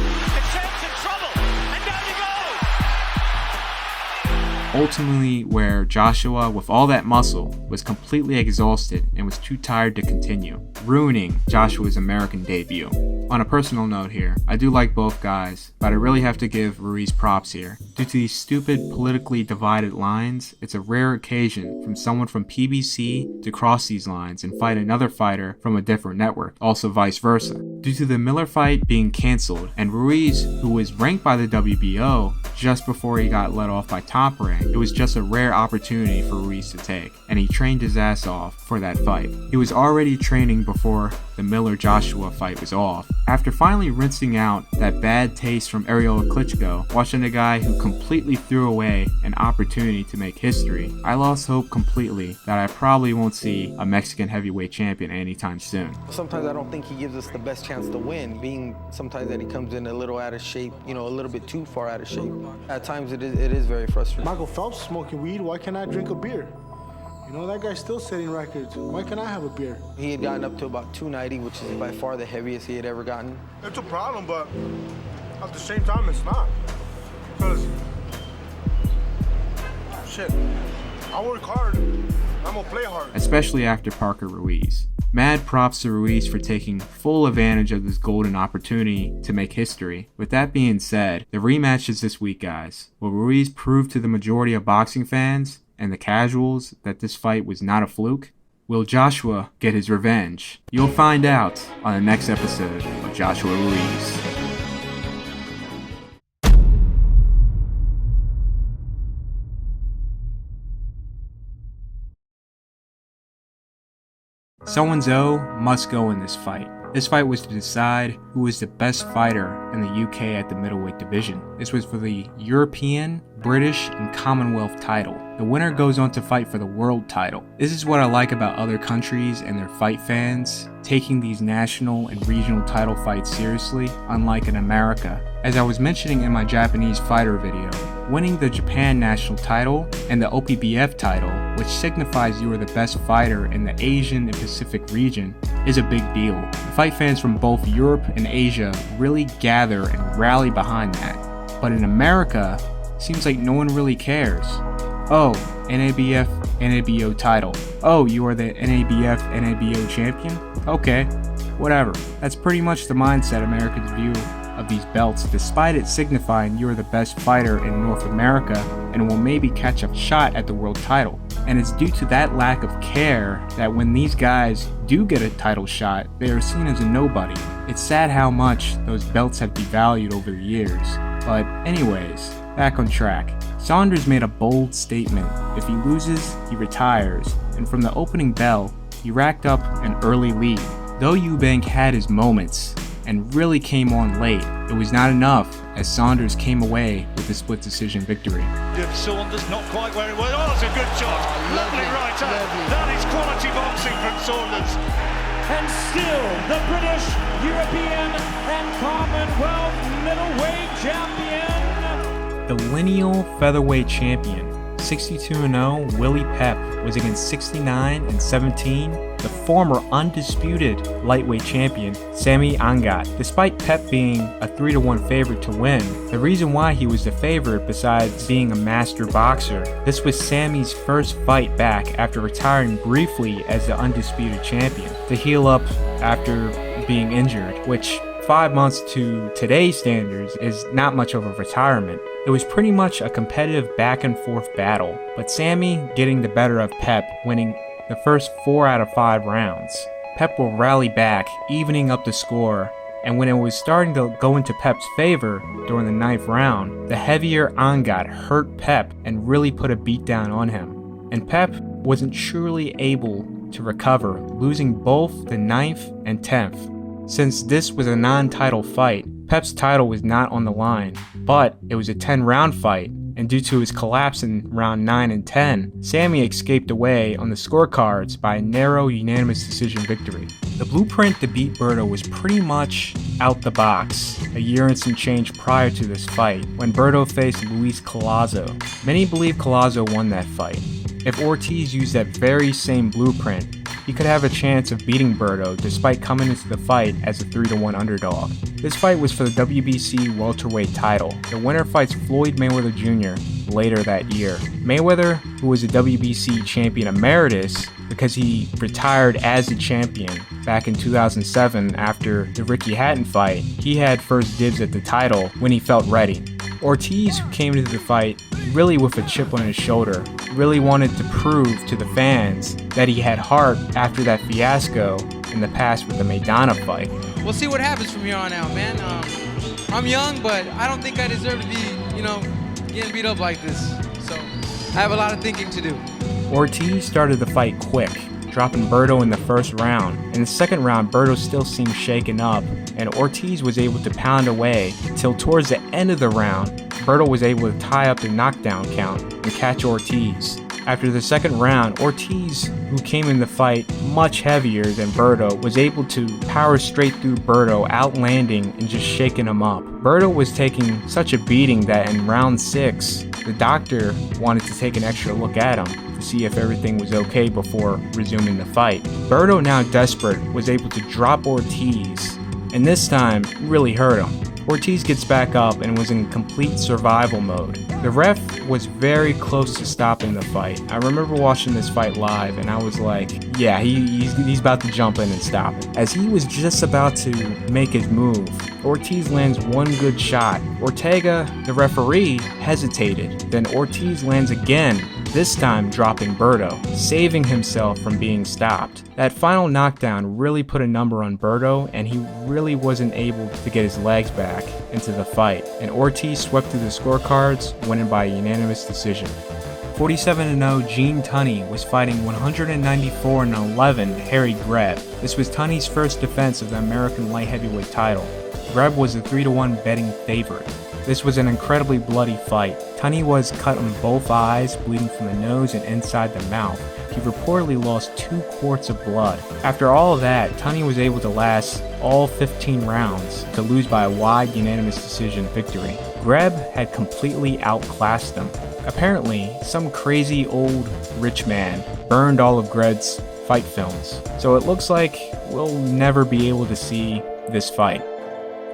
Ultimately, where Joshua, with all that muscle, was completely exhausted and was too tired to continue, ruining Joshua's American debut. On a personal note here, I do like both guys, but I really have to give Ruiz props here. Due to these stupid politically divided lines, it's a rare occasion from someone from PBC to cross these lines and fight another fighter from a different network, also vice versa. Due to the Miller fight being cancelled, and Ruiz, who was ranked by the WBO just before he got let off by Top Rank, it was just a rare opportunity for Ruiz to take, and he trained his ass off for that fight. He was already training before the Miller-Joshua fight was off. After finally rinsing out that bad taste from Ariel Klitschko, watching a guy who completely threw away an opportunity to make history, I lost hope completely that I probably won't see a Mexican heavyweight champion anytime soon. Sometimes I don't think he gives us the best chance to win, being sometimes that he comes in a little out of shape, a little bit too far out of shape. At times it is very frustrating. Michael Phelps smoking weed, why can't I drink a beer? That guy's still setting records. Why can't I have a beer? He had gotten up to about 290, which is by far the heaviest he had ever gotten. It's a problem, but at the same time, it's not. Because, shit, I work hard, I'm gonna play hard. Especially after Parker Ruiz. Mad props to Ruiz for taking full advantage of this golden opportunity to make history. With that being said, the rematch is this week, guys. Will Ruiz prove to the majority of boxing fans and the casuals that this fight was not a fluke? Will Joshua get his revenge? You'll find out on the next episode of Joshua Ruiz. Someone's O must go in this fight. This fight was to decide who was the best fighter in the UK at the middleweight division. This was for the European, British, and Commonwealth title. The winner goes on to fight for the world title. This is what I like about other countries and their fight fans, taking these national and regional title fights seriously, unlike in America. As I was mentioning in my Japanese fighter video, winning the Japan national title and the OPBF title, which signifies you are the best fighter in the Asian and Pacific region, is a big deal. Fight fans from both Europe and Asia really gather and rally behind that. But in America, seems like no one really cares. Oh, NABF, NABO title. Oh, you are the NABF, NABO champion? Okay, whatever. That's pretty much the mindset Americans view of these belts, despite it signifying you're the best fighter in North America and will maybe catch a shot at the world title. And it's due to that lack of care that when these guys do get a title shot, they are seen as a nobody. It's sad how much those belts have devalued over the years. But anyways, back on track. Saunders made a bold statement. If he loses, he retires. And from the opening bell, he racked up an early lead. Though Eubank had his moments and really came on late, it was not enough as Saunders came away with a split decision victory. Saunders not quite where he was. Oh, that's a good shot. Lovely right hand. That is quality boxing from Saunders. And still the British, European, and Commonwealth middleweight champion. The lineal featherweight champion, 62-0 Willie Pep, was against 69-17, the former undisputed lightweight champion Sami Angat. Despite Pep being a 3-1 favorite to win, the reason why he was the favorite, besides being a master boxer, this was Sami's first fight back after retiring briefly as the undisputed champion to heal up after being injured, which 5 months to today's standards is not much of a retirement. It was pretty much a competitive back and forth battle, but Sammy getting the better of Pep, winning the first 4 out of 5 rounds. Pep will rally back, evening up the score, and when it was starting to go into Pep's favor during the 9th round, the heavier Angat hurt Pep and really put a beat down on him. And Pep wasn't truly able to recover, losing both the 9th and 10th. Since this was a non-title fight, Pep's title was not on the line, but it was a 10-round fight, and due to his collapse in round 9 and 10, Sammy escaped away on the scorecards by a narrow unanimous decision victory. The blueprint to beat Berto was pretty much out the box a year and some change prior to this fight, when Berto faced Luis Collazo. Many believe Collazo won that fight. If Ortiz used that very same blueprint, he could have a chance of beating Berto despite coming into the fight as a 3-1 underdog. This fight was for the WBC welterweight title. The winner fights Floyd Mayweather Jr. later that year. Mayweather, who was a WBC champion emeritus because he retired as a champion back in 2007 after the Ricky Hatton fight, he had first dibs at the title when he felt ready. Ortiz, who came into the fight really with a chip on his shoulder, really wanted to prove to the fans that he had heart after that fiasco in the past with the Maidana fight. We'll see what happens from here on out, man. I'm young, but I don't think I deserve to be, getting beat up like this. So I have a lot of thinking to do. Ortiz started the fight quick, dropping Berto in the first round. In the second round, Berto still seemed shaken up, and Ortiz was able to pound away until towards the end of the round, Berto was able to tie up the knockdown count and catch Ortiz. After the second round, Ortiz, who came in the fight much heavier than Berto, was able to power straight through Berto, outlanding and just shaking him up. Berto was taking such a beating that in round 6, the doctor wanted to take an extra look at him to see if everything was okay before resuming the fight. Berto, now desperate, was able to drop Ortiz, and this time really hurt him. Ortiz gets back up and was in complete survival mode. The ref was very close to stopping the fight. I remember watching this fight live and I was like, yeah, he's about to jump in and stop it. As he was just about to make his move, Ortiz lands one good shot. Ortega, the referee, hesitated. Then Ortiz lands again, this time dropping Berto, saving himself from being stopped. That final knockdown really put a number on Berto, and he really wasn't able to get his legs back into the fight, and Ortiz swept through the scorecards, winning by a unanimous decision. 47-0 Gene Toney was fighting 194-11 Harry Greb. This was Toney's first defense of the American light heavyweight title. Greb was a 3-1 betting favorite. This was an incredibly bloody fight. Toney was cut on both eyes, bleeding from the nose and inside the mouth. He reportedly lost 2 quarts of blood. After all of that, Toney was able to last all 15 rounds to lose by a wide unanimous decision victory. Greb had completely outclassed him. Apparently, some crazy old rich man burned all of Greb's fight films, so it looks like we'll never be able to see this fight.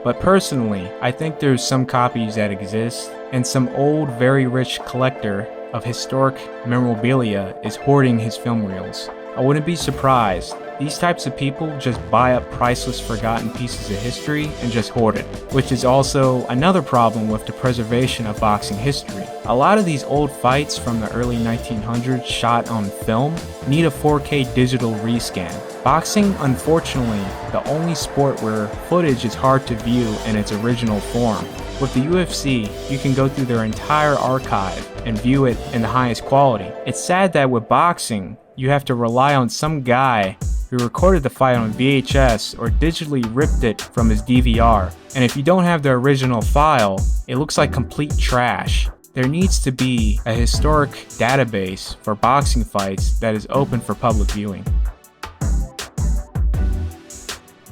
But personally, I think there's some copies that exist, and some old, very rich collector of historic memorabilia is hoarding his film reels. I wouldn't be surprised. These types of people just buy up priceless, forgotten pieces of history and just hoard it, which is also another problem with the preservation of boxing history. A lot of these old fights from the early 1900s shot on film need a 4K digital rescan. Boxing, unfortunately, the only sport where footage is hard to view in its original form. With the UFC, you can go through their entire archive and view it in the highest quality. It's sad that with boxing, you have to rely on some guy who recorded the fight on VHS or digitally ripped it from his DVR. And if you don't have the original file, it looks like complete trash. There needs to be a historic database for boxing fights that is open for public viewing.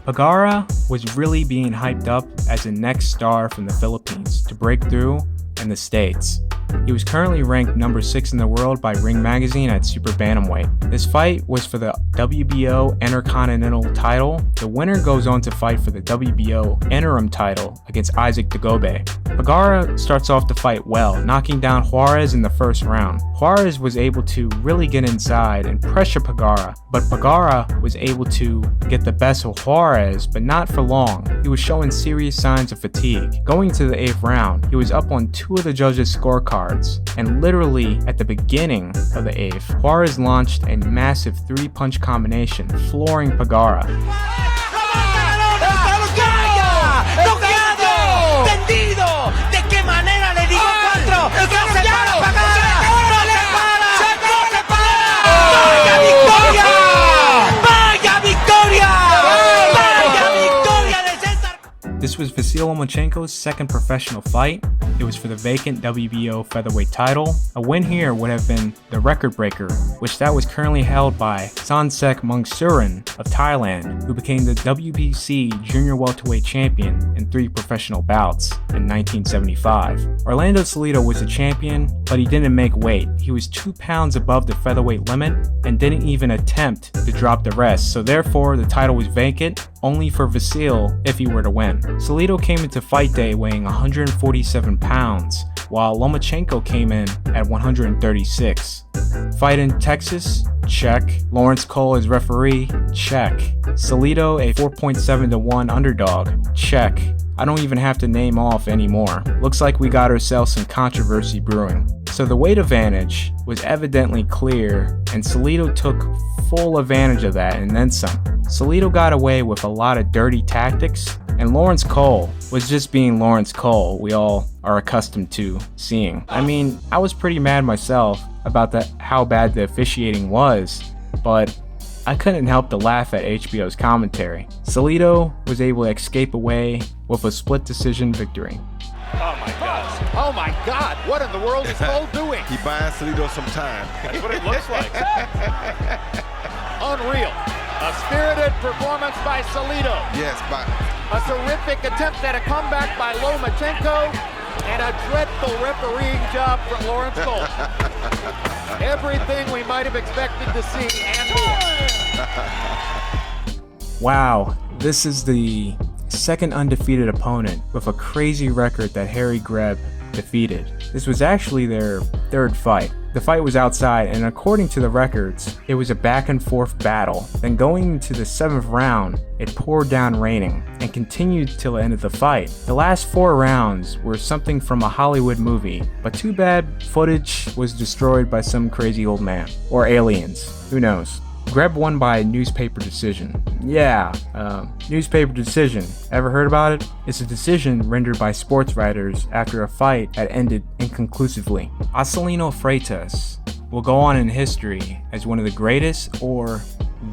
Vergara was really being hyped up as the next star from the Philippines to break through in the States. He was currently ranked number 6 in the world by Ring Magazine at Super Bantamweight. This fight was for the WBO Intercontinental title. The winner goes on to fight for the WBO Interim title against Isaac Dagobe. Barrera starts off the fight well, knocking down Juarez in the first round. Juarez was able to really get inside and pressure Barrera, but Barrera was able to get the best of Juarez, but not for long. He was showing serious signs of fatigue. Going to the 8th round, he was up on 2 of the judges' scorecards, and literally at the beginning of the 8th, Juarez launched a massive 3-punch combination, flooring Barrera. This was Vasil Lomachenko's second professional fight. It was for the vacant WBO featherweight title. A win here would have been the record breaker, which that was currently held by Sansek Mungsuran of Thailand, who became the WBC junior welterweight champion in 3 professional bouts in 1975. Orlando Salido was the champion, but he didn't make weight. He was 2 pounds above the featherweight limit and didn't even attempt to drop the rest, so therefore the title was vacant only for Vasil if he were to win. Salido came into fight day weighing 147 pounds, while Lomachenko came in at 136. Fight in Texas? Check. Lawrence Cole as referee? Check. Salido a 4.7-1 underdog? Check. I don't even have to name off anymore. Looks like we got ourselves some controversy brewing. So the weight advantage was evidently clear, and Salido took full advantage of that and then some. Salido got away with a lot of dirty tactics, and Lawrence Cole was just being Lawrence Cole we all are accustomed to seeing. I mean, I was pretty mad myself about how bad the officiating was, but I couldn't help to laugh at HBO's commentary. Salido was able to escape away with a split decision victory. Oh my God. Oh my God, what in the world is Cole doing? He buying Salido some time. That's what it looks like. Unreal. A spirited performance by Salido. Yes, a terrific attempt at a comeback by Lomachenko, and a dreadful refereeing job from Lawrence Cole. Everything we might have expected to see and more. Wow, this is the second undefeated opponent with a crazy record that Harry Greb defeated. This was actually their 3rd fight. The fight was outside, and according to the records, it was a back and forth battle. Then going into the 7th round, it poured down raining and continued till the end of the fight. The last 4 rounds were something from a Hollywood movie, but too bad footage was destroyed by some crazy old man. Or aliens, who knows. Greb won by newspaper decision. Yeah, newspaper decision. Ever heard about it? It's a decision rendered by sports writers after a fight had ended inconclusively. Acelino Freitas will go on in history as one of the greatest or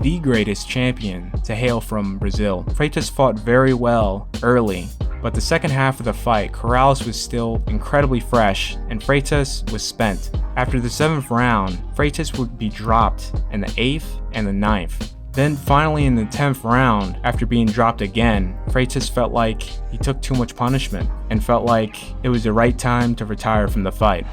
the greatest champion to hail from Brazil. Freitas fought very well early, but the second half of the fight, Corrales was still incredibly fresh and Freitas was spent. After the 7th round, Freitas would be dropped in the 8th and the 9th. Then finally in the 10th round, after being dropped again, Freitas felt like he took too much punishment and felt like it was the right time to retire from the fight.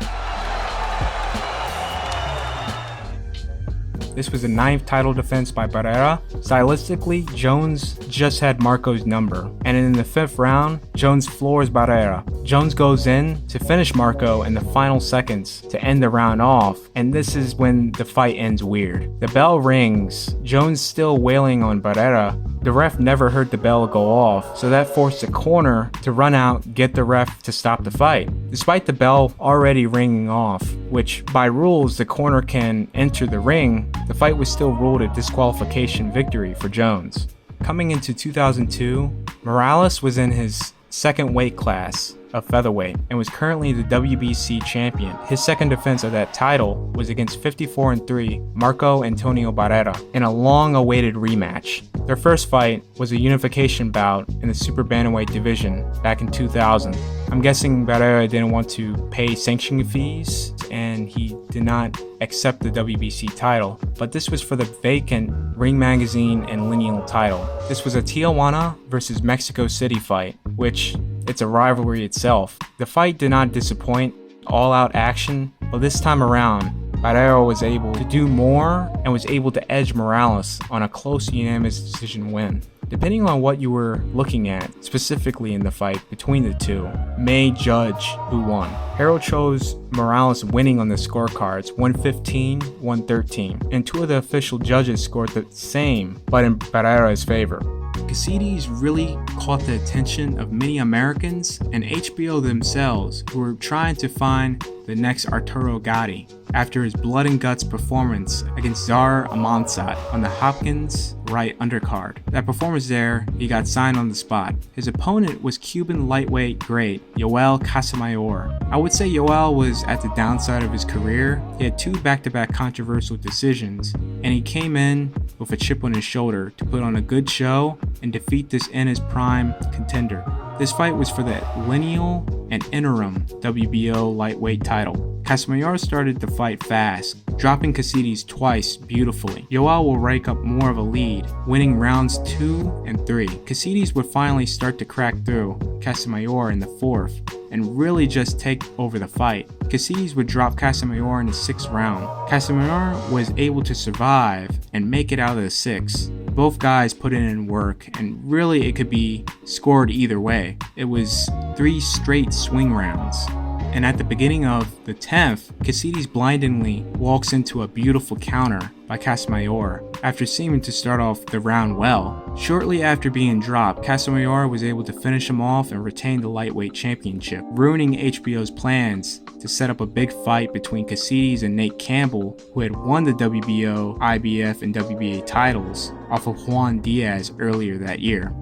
This was the 9th title defense by Barrera. Stylistically, Jones just had Marco's number, and in the 5th round, Jones floors Barrera. Jones goes in to finish Marco in the final seconds to end the round off, and this is when the fight ends weird. The bell rings, Jones still wailing on Barrera. The ref never heard the bell go off, so that forced the corner to run out, get the ref to stop the fight. Despite the bell already ringing off, which by rules the corner can enter the ring, the fight was still ruled a disqualification victory for Jones. Coming into 2002, Morales was in his 2nd weight class of featherweight and was currently the WBC champion. His second defense of that title was against 54-3 Marco Antonio Barrera in a long-awaited rematch. Their first fight was a unification bout in the super bantamweight division back in 2000. I'm guessing Barrera didn't want to pay sanctioning fees and he did not accept the WBC title, but this was for the vacant Ring Magazine and Lineal title. This was a Tijuana versus Mexico City fight, which it's a rivalry itself. The fight did not disappoint. all-out action, but this time around, Barrera was able to do more and was able to edge Morales on a close unanimous decision win. Depending on what you were looking at, specifically in the fight between the two, may judge who won. Harold chose Morales winning on the scorecards 115-113, and two of the official judges scored the same, but in Barrera's favor. Caceres really caught the attention of many Americans and HBO themselves, who were trying to find the next Arturo Gatti after his blood and guts performance against Zar Amansat on the Hopkins right undercard. That performance there, he got signed on the spot. His opponent was Cuban lightweight great Yoel Casamayor. I would say Yoel was at the downside of his career. He had two back-to-back controversial decisions, and he came in with a chip on his shoulder to put on a good show and defeat this in his prime contender. This fight was for the lineal and interim WBO lightweight title. Casamayor started the fight fast, dropping Caceres twice beautifully. Yoel will rake up more of a lead, winning rounds 2 and 3. Caceres would finally start to crack through Casamayor in the 4th and really just take over the fight. Caceres would drop Casamayor in the 6th round. Casamayor was able to survive and make it out of the 6th. Both guys put in work, and really it could be scored either way. It was 3 straight swing rounds. And at the beginning of the 10th, Caceres blindingly walks into a beautiful counter by Casamayor after seeming to start off the round well. Shortly after being dropped, Casamayor was able to finish him off and retain the lightweight championship, ruining HBO's plans to set up a big fight between Caceres and Nate Campbell, who had won the WBO, IBF, and WBA titles off of Juan Diaz earlier that year.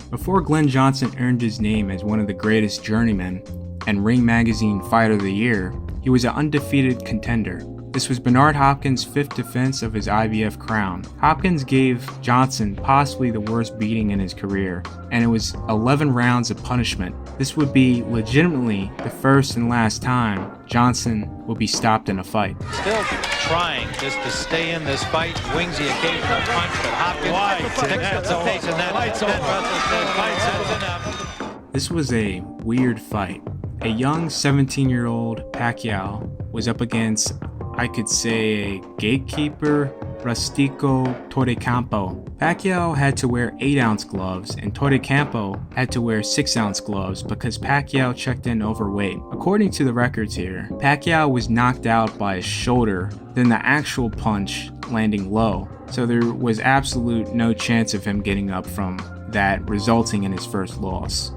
Before Glenn Johnson earned his name as one of the greatest journeymen and Ring Magazine Fighter of the Year, he was an undefeated contender. This was Bernard Hopkins' 5th defense of his IBF crown. Hopkins gave Johnson possibly the worst beating in his career, and it was 11 rounds of punishment. This would be legitimately the first and last time Johnson would be stopped in a fight. Still trying just to stay in this fight, wings the occasional punch, but Hopkins sticks with the pace, and that This was a weird fight. A young 17-year-old Pacquiao was up against, I could say, a gatekeeper, Rustico Torrecampo. Pacquiao had to wear 8-ounce gloves, and Torrecampo had to wear 6-ounce gloves because Pacquiao checked in overweight. According to the records here, Pacquiao was knocked out by his shoulder, then the actual punch landing low. So there was absolute no chance of him getting up from that, resulting in his first loss.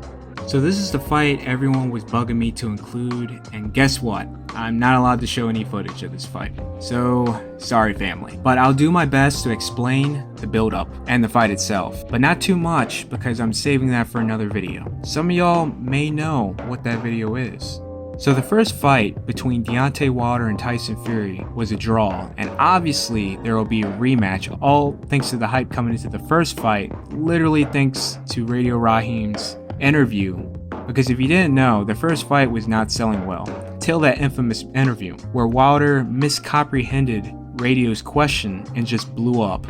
So this is the fight everyone was bugging me to include, and guess what? I'm not allowed to show any footage of this fight. So, sorry family. But I'll do my best to explain the build-up and the fight itself, but not too much because I'm saving that for another video. Some of y'all may know what that video is. So the first fight between Deontay Wilder and Tyson Fury was a draw, and obviously there will be a rematch, all thanks to the hype coming into the first fight, literally thanks to Radio Raheem's interview, because if you didn't know, the first fight was not selling well till that infamous interview where Wilder miscomprehended Radio's question and just blew up.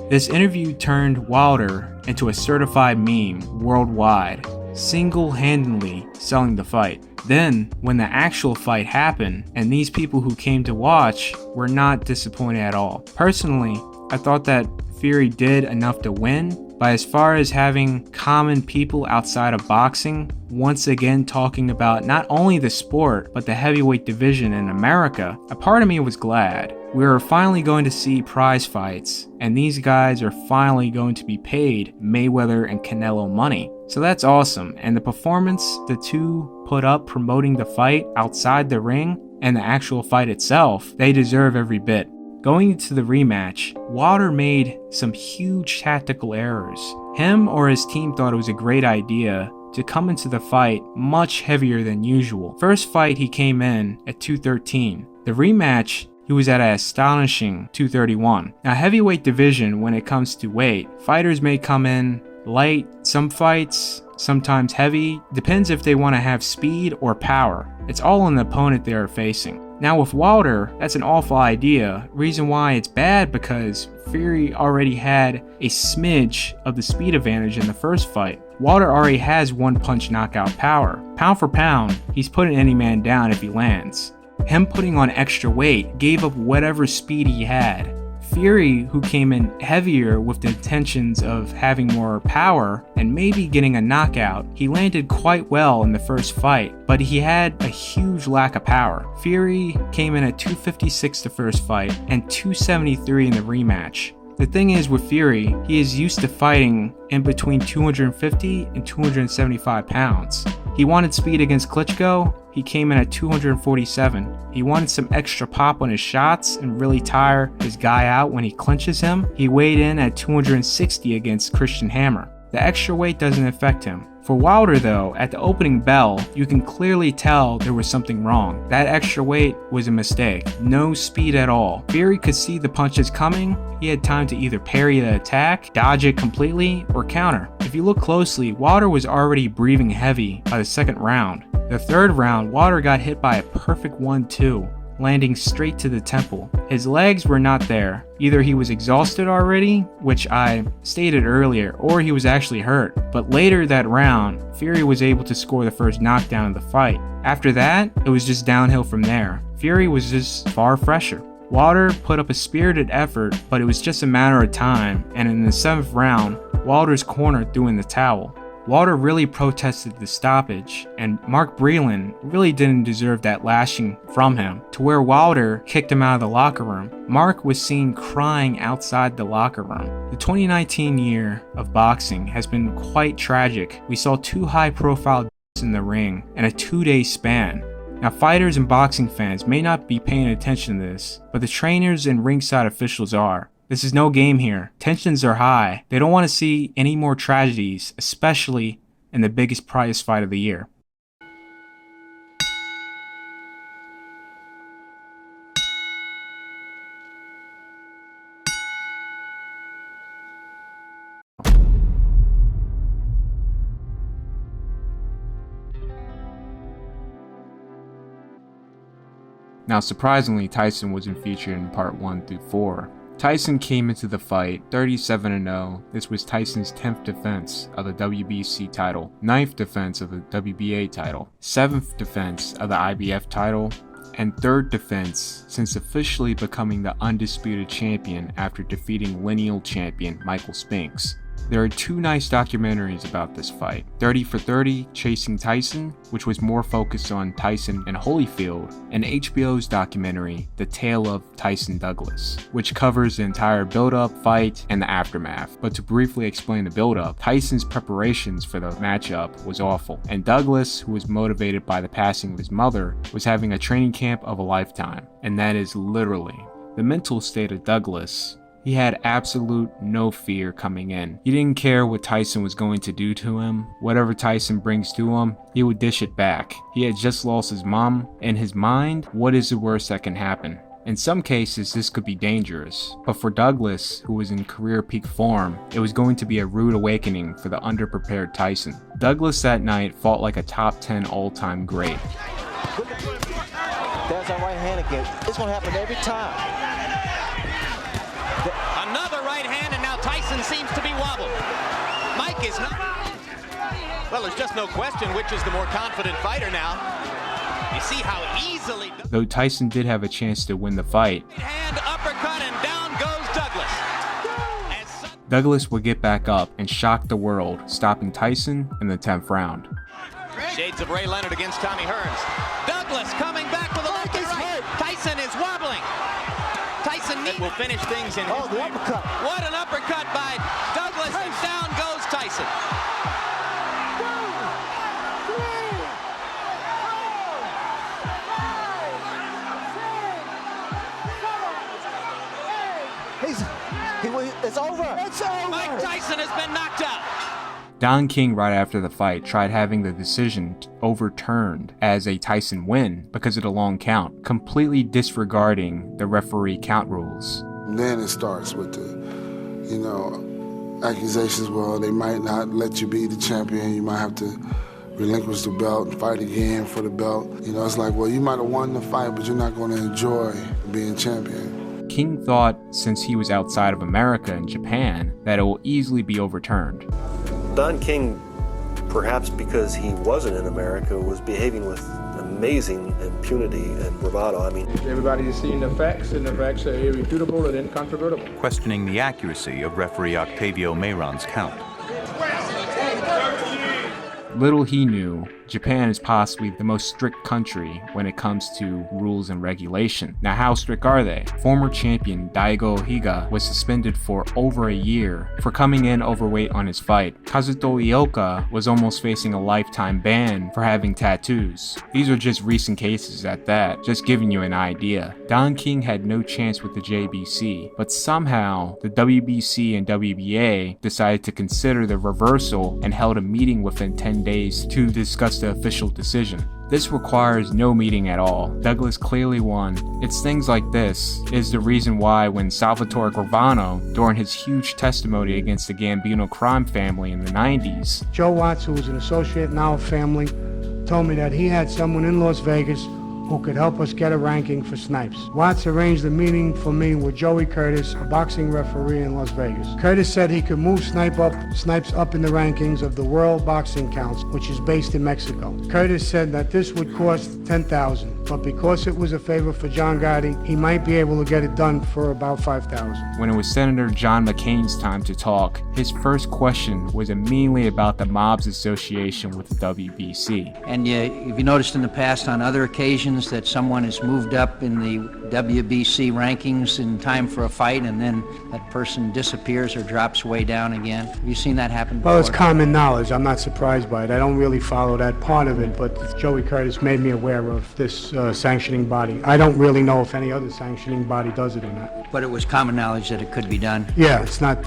This interview turned Wilder into a certified meme worldwide, single-handedly selling the fight. Then, when the actual fight happened, and these people who came to watch were not disappointed at all. Personally, I thought that Fury did enough to win, but as far as having common people outside of boxing once again talking about not only the sport, but the heavyweight division in America, a part of me was glad. We were finally going to see prize fights, and these guys are finally going to be paid Mayweather and Canelo money. So that's awesome, and the performance the two put up promoting the fight outside the ring and the actual fight itself, they deserve every bit. Going into the rematch, Wilder made some huge tactical errors. Him or his team thought it was a great idea to come into the fight much heavier than usual. First fight he came in at 213. The rematch, he was at an astonishing 231. Now heavyweight division, when it comes to weight, fighters may come in light some fights, sometimes heavy, depends if they want to have speed or power. It's all on the opponent they are facing. Now with Wilder, that's an awful idea. Reason why it's bad because Fury already had a smidge of the speed advantage in the first fight. Wilder already has one-punch knockout power. Pound for pound, he's putting any man down if he lands. Him putting on extra weight gave up whatever speed he had. Fury, who came in heavier with the intentions of having more power and maybe getting a knockout, he landed quite well in the first fight, but he had a huge lack of power. Fury came in at 256 the first fight and 273 in the rematch. The thing is with Fury, he is used to fighting in between 250 and 275 pounds. He wanted speed against Klitschko, he came in at 247. He wanted some extra pop on his shots and really tire his guy out when he clinches him. He weighed in at 260 against Christian Hammer. The extra weight doesn't affect him. For Wilder though, at the opening bell, you can clearly tell there was something wrong. That extra weight was a mistake. No speed at all. Fury could see the punches coming. He had time to either parry the attack, dodge it completely, or counter. If you look closely, Wilder was already breathing heavy by the second round. The third round, Wilder got hit by a perfect 1-2, landing straight to the temple. His legs were not there. Either he was exhausted already, which I stated earlier, or he was actually hurt. But later that round, Fury was able to score the first knockdown of the fight. After that, it was just downhill from there. Fury was just far fresher. Wilder put up a spirited effort, but it was just a matter of time, and in the 7th round, Wilder's corner threw in the towel. Wilder really protested the stoppage, and Mark Breland really didn't deserve that lashing from him, to where Wilder kicked him out of the locker room. Mark was seen crying outside the locker room. The 2019 year of boxing has been quite tragic. We saw 2 high-profile deaths in the ring in a 2-day span. Now, fighters and boxing fans may not be paying attention to this, but the trainers and ringside officials are. This is no game here. Tensions are high. They don't want to see any more tragedies, especially in the biggest prize fight of the year. Now, surprisingly, Tyson wasn't featured in part 1 through 4. Tyson came into the fight 37-0. This was Tyson's 10th defense of the WBC title, 9th defense of the WBA title, 7th defense of the IBF title, and 3rd defense since officially becoming the undisputed champion after defeating lineal champion Michael Spinks. There are 2 nice documentaries about this fight. 30 for 30, Chasing Tyson, which was more focused on Tyson and Holyfield, and HBO's documentary, The Tale of Tyson Douglas, which covers the entire build-up, fight, and the aftermath. But to briefly explain the build-up, Tyson's preparations for the matchup was awful, and Douglas, who was motivated by the passing of his mother, was having a training camp of a lifetime. And that is literally the mental state of Douglas. He had absolute no fear coming in. He didn't care what Tyson was going to do to him. Whatever Tyson brings to him, he would dish it back. He had just lost his mom. In his mind, what is the worst that can happen? In some cases, this could be dangerous, but for Douglas, who was in career peak form, it was going to be a rude awakening for the underprepared Tyson. Douglas that night fought like a top 10 all-time great. There's a right hand again. It's going to happen every time. Another right hand, and now Tyson seems to be wobbled. Mike is not. Well, there's just no question which is the more confident fighter now. You see how easily. Though Tyson did have a chance to win the fight. Hand uppercut, and down goes Douglas. Douglas would get back up and shock the world, stopping Tyson in the 10th round. Shades of Ray Leonard against Tommy Hearns. Douglas coming back with a left and right. Tyson is wobbling. Tyson will finish things in his the uppercut. What an uppercut by Douglas, and down goes Tyson. 2, 3, 4, 5, 6, 7, 8. It's over. It's over. Mike Tyson has been knocked out. Don King, right after the fight, tried having the decision overturned as a Tyson win because of the long count, completely disregarding the referee count rules. Then it starts with the, accusations. Well, they might not let you be the champion. You might have to relinquish the belt and fight again for the belt. It's like, well, you might have won the fight, but you're not going to enjoy being champion. King thought, since he was outside of America and Japan, that it will easily be overturned. Don King perhaps because he wasn't in America, was behaving with amazing impunity and bravado. I mean, everybody's seen the facts, and the facts are irrefutable and incontrovertible. Questioning the accuracy of referee Octavio Meyron's count. Little he knew, Japan is possibly the most strict country when it comes to rules and regulation. Now, how strict are they? Former champion Daigo Higa was suspended for over a year for coming in overweight on his fight. Kazuto Ioka was almost facing a lifetime ban for having tattoos. These are just recent cases at that, just giving you an idea. Don King had no chance with the JBC, but somehow the WBC and WBA decided to consider the reversal and held a meeting within 10 days to discuss the official decision. This requires no meeting at all. Douglas clearly won. It's things like this is the reason why when Salvatore Gravano, during his huge testimony against the Gambino crime family in the 90s, Joe Watts, who was an associate in our family, told me that he had someone in Las Vegas who could help us get a ranking for Snipes. Watts arranged a meeting for me with Joey Curtis, a boxing referee in Las Vegas. Curtis said he could move Snipes up in the rankings of the World Boxing Council, which is based in Mexico. Curtis said that this would cost $10,000, but because it was a favor for John Gotti, he might be able to get it done for about $5,000. When it was Senator John McCain's time to talk, his first question was immediately about the mob's association with the WBC. And if you noticed in the past on other occasions that someone has moved up in the WBC rankings in time for a fight and then that person disappears or drops way down again. Have you seen that happen before? Well, it's common knowledge. I'm not surprised by it. I don't really follow that part of it, but Joey Curtis made me aware of this sanctioning body. I don't really know if any other sanctioning body does it or not. But it was common knowledge that it could be done? Yeah, it's not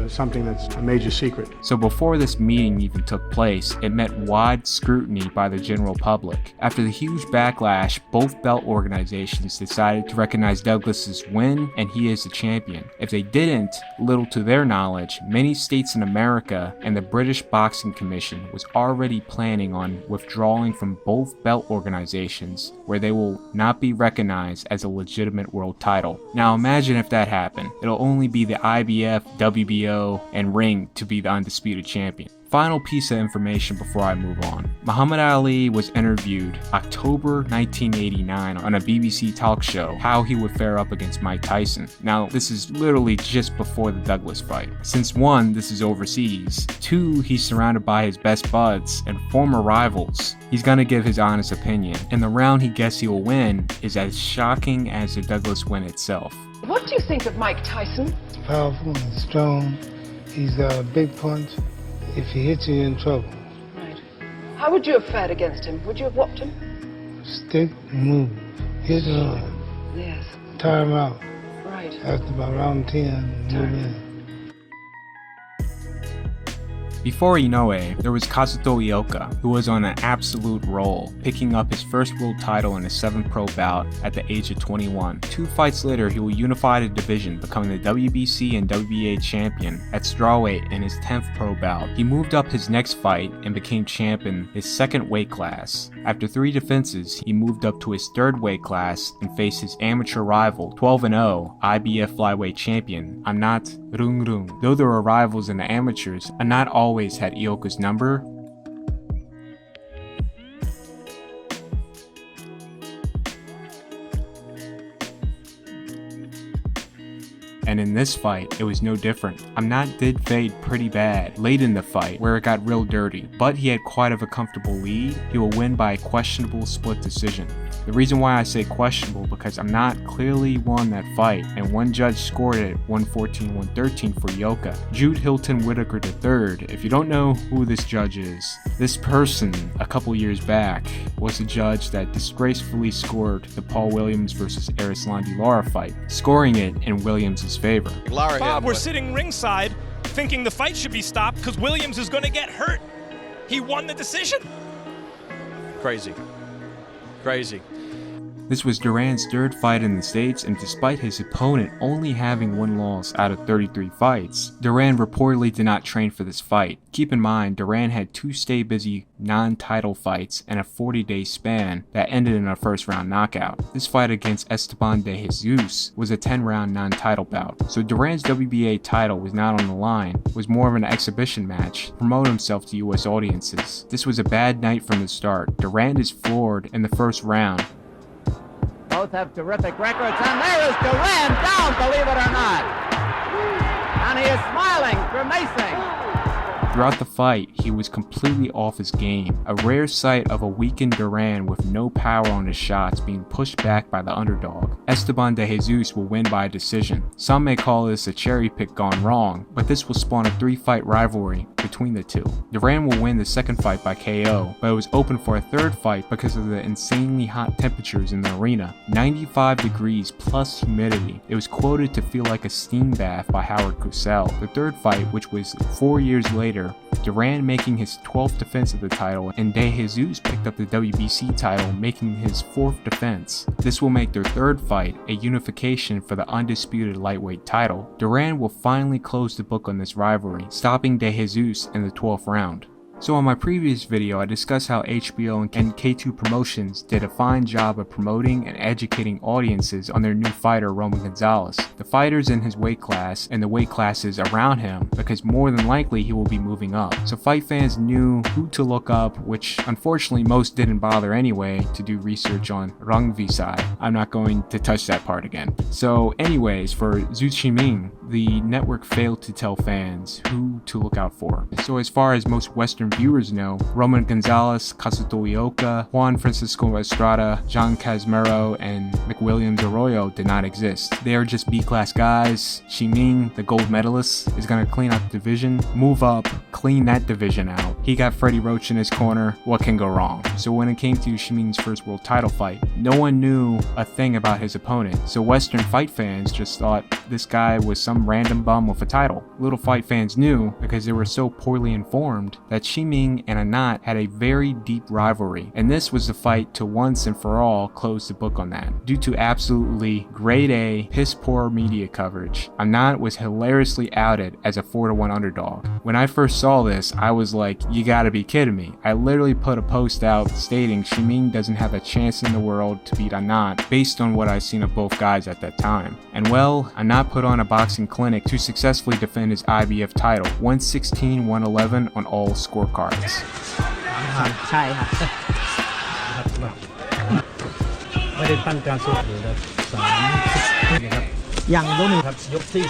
something that's a major secret. So before this meeting even took place, it met wide scrutiny by the general public. After the huge backlash, both belt organizations decided to recognize Douglas's win and he is the champion. If they didn't, little to their knowledge, many states in America and the British Boxing Commission was already planning on withdrawing from both belt organizations where they will not be recognized as a legitimate world title. Now imagine if that happened. It'll only be the IBF, WBO, and Ring to be the undisputed champion. Final piece of information before I move on. Muhammad Ali was interviewed October 1989 on a BBC talk show how he would fare up against Mike Tyson. Now, this is literally just before the Douglas fight. Since 1, this is overseas, 2, he's surrounded by his best buds and former rivals. He's gonna give his honest opinion, and the round he guesses he will win is as shocking as the Douglas win itself. What do you think of Mike Tyson? He's powerful and strong. He's a big punch. If he hits you, you're in trouble. Right. How would you have fared against him? Would you have whopped him? Stick, move, hit hard. Yes. Tire him out. Right. After about round 10, move in. Before Inoue, there was Kazuto Ioka, who was on an absolute roll, picking up his first world title in his 7th pro bout at the age of 21. 2 fights later, he will unify the division, becoming the WBC and WBA champion at strawweight in his 10th pro bout. He moved up his next fight and became champion his 2nd weight class. After 3 defenses, he moved up to his 3rd weight class and faced his amateur rival, 12-0 IBF flyweight champion, Anat Rung. Though there were rivals in the amateurs, Anat always had Ioka's number. And in this fight, it was no different. Amnat did fade pretty bad late in the fight, where it got real dirty, but he had quite of a comfortable lead. He will win by a questionable split decision. The reason why I say questionable because Amnat clearly won that fight, and one judge scored it 114-113 for Ioka. Jude Hilton Whitaker III. If you don't know who this judge is, this person a couple years back was the judge that disgracefully scored the Paul Williams versus Erislandy Lara fight, scoring it in Williams' favor. Bob, we're sitting ringside thinking the fight should be stopped because Williams is going to get hurt. He won the decision. Crazy. This was Duran's third fight in the States, and despite his opponent only having 1 loss out of 33 fights, Duran reportedly did not train for this fight. Keep in mind, Duran had 2 stay-busy non-title fights and a 40-day span that ended in a first-round knockout. This fight against Esteban de Jesus was a 10-round non-title bout, so Duran's WBA title was not on the line. It was more of an exhibition match to promote himself to US audiences. This was a bad night from the start. Duran is floored in the first round. Both have terrific records, and there is Duran down, believe it or not. And he is smiling, grimacing. Throughout the fight, he was completely off his game, a rare sight of a weakened Duran with no power on his shots being pushed back by the underdog. Esteban de Jesus will win by a decision. Some may call this a cherry pick gone wrong, but this will spawn a 3-fight rivalry between the two. Duran will win the second fight by KO, but it was open for a third fight because of the insanely hot temperatures in the arena. 95 degrees plus humidity. It was quoted to feel like a steam bath by Howard Cosell. The third fight, which was 4 years later, Duran making his 12th defense of the title, and De Jesus picked up the WBC title, making his 4th defense. This will make their third fight a unification for the undisputed lightweight title. Duran will finally close the book on this rivalry, stopping De Jesus in the 12th round. So on my previous video, I discussed how HBO and K2 Promotions did a fine job of promoting and educating audiences on their new fighter, Roman Gonzalez, the fighters in his weight class, and the weight classes around him, because more than likely he will be moving up. So fight fans knew who to look up, which unfortunately most didn't bother anyway to do research on Rungvisai. I'm not going to touch that part again. So anyways, for Zhu Qiming, the network failed to tell fans who to look out for. So as far as most Western viewers know, Roman Gonzalez, Kazuto Ioka, Juan Francisco Estrada, John Casimiro, and McWilliams Arroyo did not exist. They are just B-class guys. Qiming, the gold medalist, is going to clean out the division, move up, clean that division out. He got Freddie Roach in his corner. What can go wrong? So when it came to Qiming's first world title fight, no one knew a thing about his opponent. So Western fight fans just thought this guy was some random bum with a title. Little fight fans knew, because they were so poorly informed, that Qiming and Anat had a very deep rivalry, and this was the fight to once and for all close the book on that. Due to absolutely grade A, piss poor media coverage, Anat was hilariously outed as a 4-1 underdog. When I first saw this, I was like, you gotta be kidding me. I literally put a post out stating Qiming doesn't have a chance in the world to beat Anat based on what I've seen of both guys at that time. And well, Anat put on a boxing clinic to successfully defend his IBF title, 116-111 on all scorecards. ใช่ครับไม่ได้ตั้งการสู้เลยครับ3นะครับอย่างโดนครับยกที่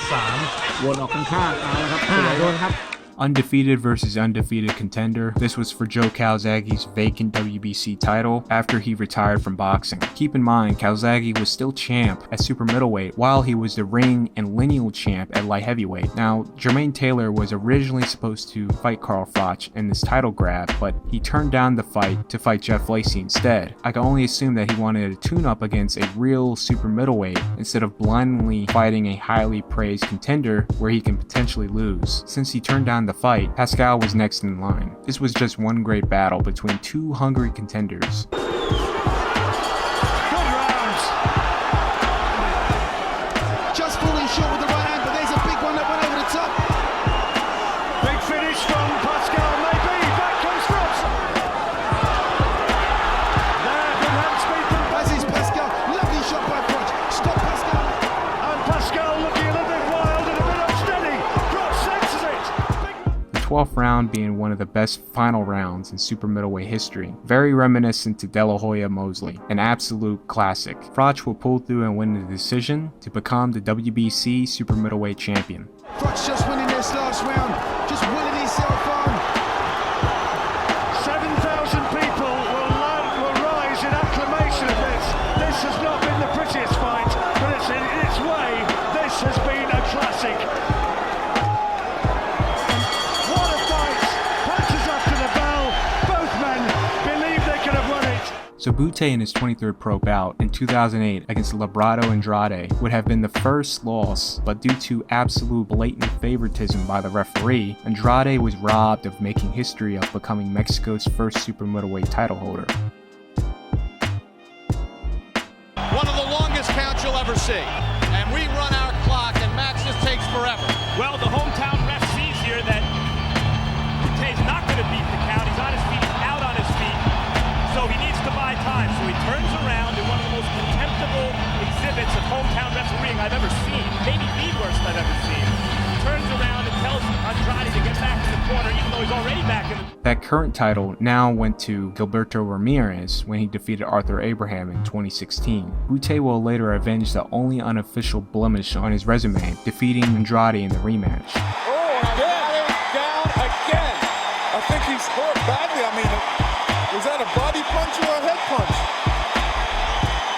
3วนออกข้างๆเอาละครับโดนครับ Undefeated versus undefeated contender. This was for Joe Calzaghe's vacant WBC title after he retired from boxing. Keep in mind, Calzaghe was still champ at super middleweight while he was the ring and lineal champ at light heavyweight. Now, Jermaine Taylor was originally supposed to fight Carl Froch in this title grab, but he turned down the fight to fight Jeff Lacey instead. I can only assume that he wanted a tune-up against a real super middleweight instead of blindly fighting a highly praised contender where he can potentially lose. Since he turned down the fight, Pascal was next in line. This was just one great battle between two hungry contenders. Good rounds. Just falling short with the right hand, but there's a big one that went over the top. Big finish from Pascal, maybe. Back comes Froch. There, good hand speed from Passes Pascal. Lovely shot by Froch. Stop Pascal. And Pascal looking a little bit wild and a bit unsteady. Froch senses it. 12th round being one of the best final rounds in super middleweight history. Very reminiscent to De La Hoya Mosley, an absolute classic. Froch will pull through and win the decision to become the WBC super middleweight champion. Froch just winning this last round, just willing himself on. 7,000 people will rise in acclamation of this. This has not been the prettiest fight, but it's in its way, this has been a classic. So Butte in his 23rd pro bout in 2008 against Labrado Andrade would have been the first loss, but due to absolute blatant favoritism by the referee, Andrade was robbed of making history of becoming Mexico's first super middleweight title holder. see. And we run our clock, and match just takes forever. Well, the hometown ref sees here that Bute's not going to beat Pacquiao. He's on his feet, he's out on his feet. So he needs to buy time. So he turns around in one of the most contemptible exhibits of hometown refereeing I've ever seen. Maybe the worst I've ever seen. He turns around and tells Andrade to get back in the corner, even though he's already back in the... That current title now went to Gilberto Ramirez when he defeated Arthur Abraham in 2016. Bute will later avenge the only unofficial blemish on his resume, defeating Andrade in the rematch. Oh, again, down again. I think he's hurt badly. I mean, was that a body punch or a head punch?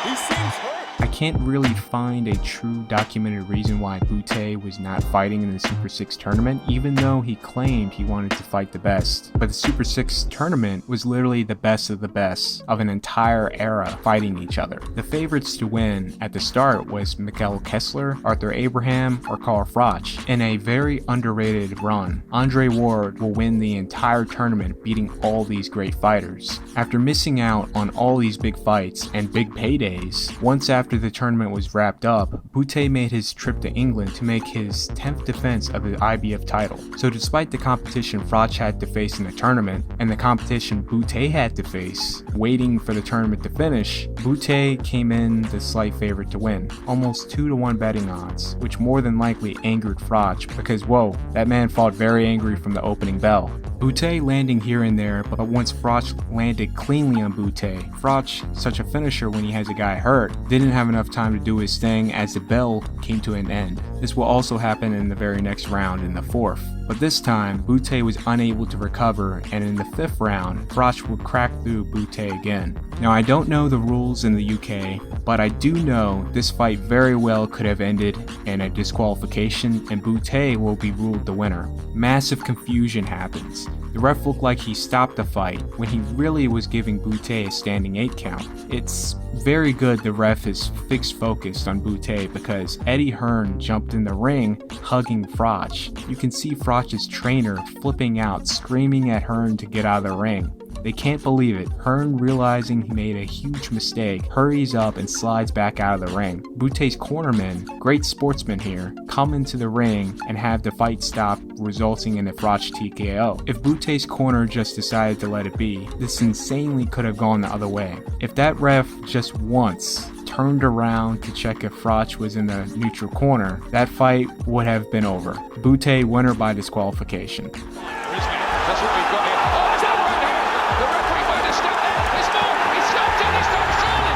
He seems hurt. I can't really find a true documented reason why Bute was not fighting in the Super 6 tournament, even though he claimed he wanted to fight the best. But the Super 6 tournament was literally the best of an entire era fighting each other. The favorites to win at the start was Mikael Kessler, Arthur Abraham, or Carl Froch. In a very underrated run, Andre Ward will win the entire tournament, beating all these great fighters. After missing out on all these big fights and big paydays, once after the tournament was wrapped up, Bute made his trip to England to make his 10th defense of the IBF title. So despite the competition Froch had to face in the tournament, and the competition Bute had to face, waiting for the tournament to finish, Bute came in the slight favorite to win, almost 2-1 betting odds, which more than likely angered Froch because whoa, that man fought very angry from the opening bell. Bute landing here and there, but once Froch landed cleanly on Bute, Froch, such a finisher when he has a guy hurt, didn't have enough time to do his thing as the bell came to an end. This will also happen in the very next round in the 4th. But this time, Bute was unable to recover, and in the 5th round, Froch would crack through Bute again. Now I don't know the rules in the UK, but I do know this fight very well could have ended in a disqualification and Bute will be ruled the winner. Massive confusion happens. The ref looked like he stopped the fight when he really was giving Bute a standing 8 count. It's very good the ref is fixed focused on Bute because Eddie Hearn jumped in the ring hugging Froch. You can see Froch's trainer flipping out, screaming at Hearn to get out of the ring. They can't believe it. Hearn, realizing he made a huge mistake, hurries up and slides back out of the ring. Bute's cornermen, great sportsmen here, come into the ring and have the fight stop, resulting in a Froch TKO. If Bute's corner just decided to let it be, this insanely could have gone the other way. If that ref just once turned around to check if Froch was in the neutral corner, that fight would have been over. Bute winner by disqualification. That's what we've got here. Oh, it's over right here. The referee might have stepped there. There's more. He's stopped it. He stops surely.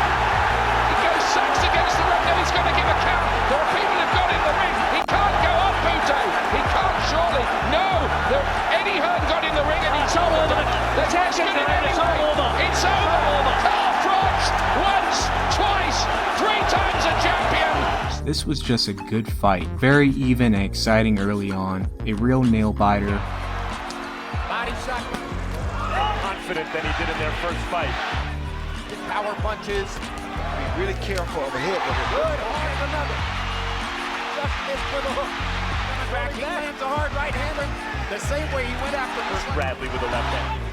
He goes sacks against the ref. Now he's going to give a count. There are people who've got in the ring. He can't go up, Bute. He can't surely. No. Eddie Hearn got in the ring and he's all over. There's action in anyway. It's over. Carl Froch once, twice, 3 times a champion. This was just a good fight. Very even and exciting early on. A real nail biter. Body shot. Confident than he did in their first fight. Power punches. Be really careful of the hit. Good, hard, another. Just missed for the hook. Back, he lands a hard right-hander. The same way he went after Bradley with the left hand.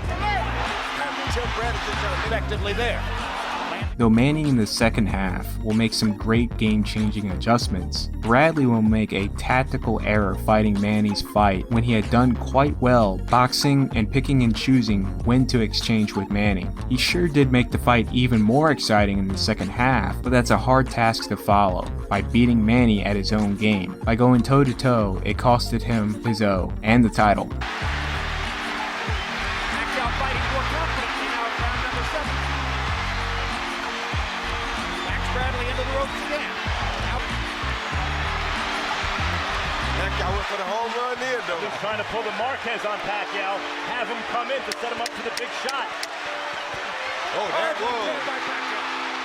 effectively there. Though Manny in the second half will make some great game-changing adjustments, Bradley will make a tactical error fighting Manny's fight when he had done quite well boxing and picking and choosing when to exchange with Manny. He sure did make the fight even more exciting in the second half, but that's a hard task to follow by beating Manny at his own game. By going toe-to-toe, it costed him his O and the title. For the home run there, though. Just trying to pull the Marquez on Pacquiao, have him come in to set him up for the big shot. Oh, that was.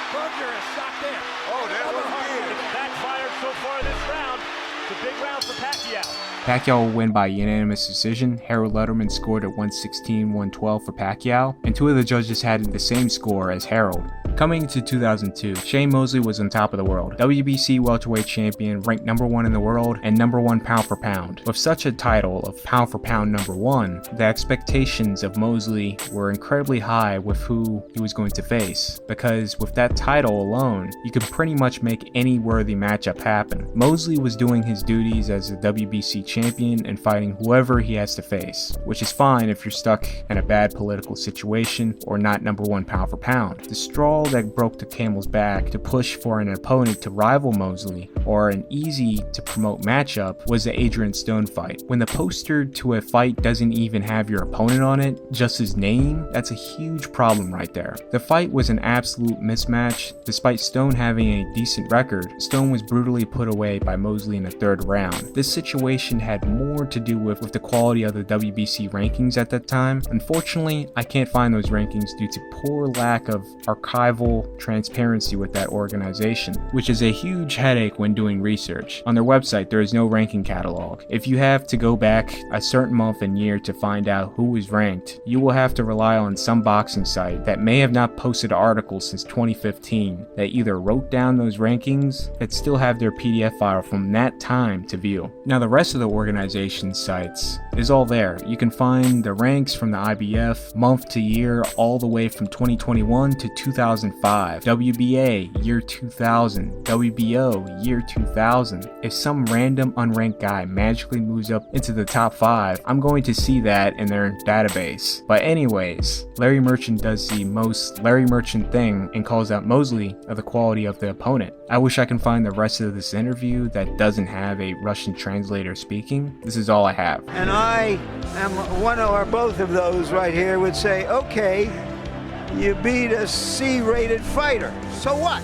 Broner is shot there. Oh, that was good. It's backfired so far this round. It's a big round for Pacquiao. Pacquiao will win by unanimous decision. Harold Letterman scored at 116-112 for Pacquiao, and 2 of the judges had the same score as Harold. Coming into 2002, Shane Mosley was on top of the world, WBC welterweight champion, ranked #1 in the world, and #1 pound for pound. With such a title of pound for pound #1, the expectations of Mosley were incredibly high with who he was going to face, because with that title alone, you could pretty much make any worthy matchup happen. Mosley was doing his duties as a WBC champion and fighting whoever he has to face, which is fine if you're stuck in a bad political situation or not #1 pound for pound. The straw that broke the camel's back to push for an opponent to rival Mosley, or an easy to promote matchup, was the Adrian Stone fight. When the poster to a fight doesn't even have your opponent on it, just his name, that's a huge problem right there. The fight was an absolute mismatch. Despite Stone having a decent record, Stone was brutally put away by Mosley in the 3rd round. This situation had more to do with the quality of the WBC rankings at that time. Unfortunately, I can't find those rankings due to poor lack of archival transparency with that organization, which is a huge headache when doing research. On their website, there is no ranking catalog. If you have to go back a certain month and year to find out who was ranked, you will have to rely on some boxing site that may have not posted articles since 2015 that either wrote down those rankings that still have their PDF file from that time to view. Now the rest of the organization's sites is all there. You can find the ranks from the IBF month to year all the way from 2021 to 2005, WBA year 2000, WBO year 2000. If some random unranked guy magically moves up into the top 5, I'm going to see that in their database. But anyways, Larry Merchant does the most Larry Merchant thing and calls out Mosley of the quality of the opponent. I wish I can find the rest of this interview that doesn't have a Russian translator speaking. This is all I have. And I am one or both of those right here would say, okay, you beat a C-rated fighter. So what?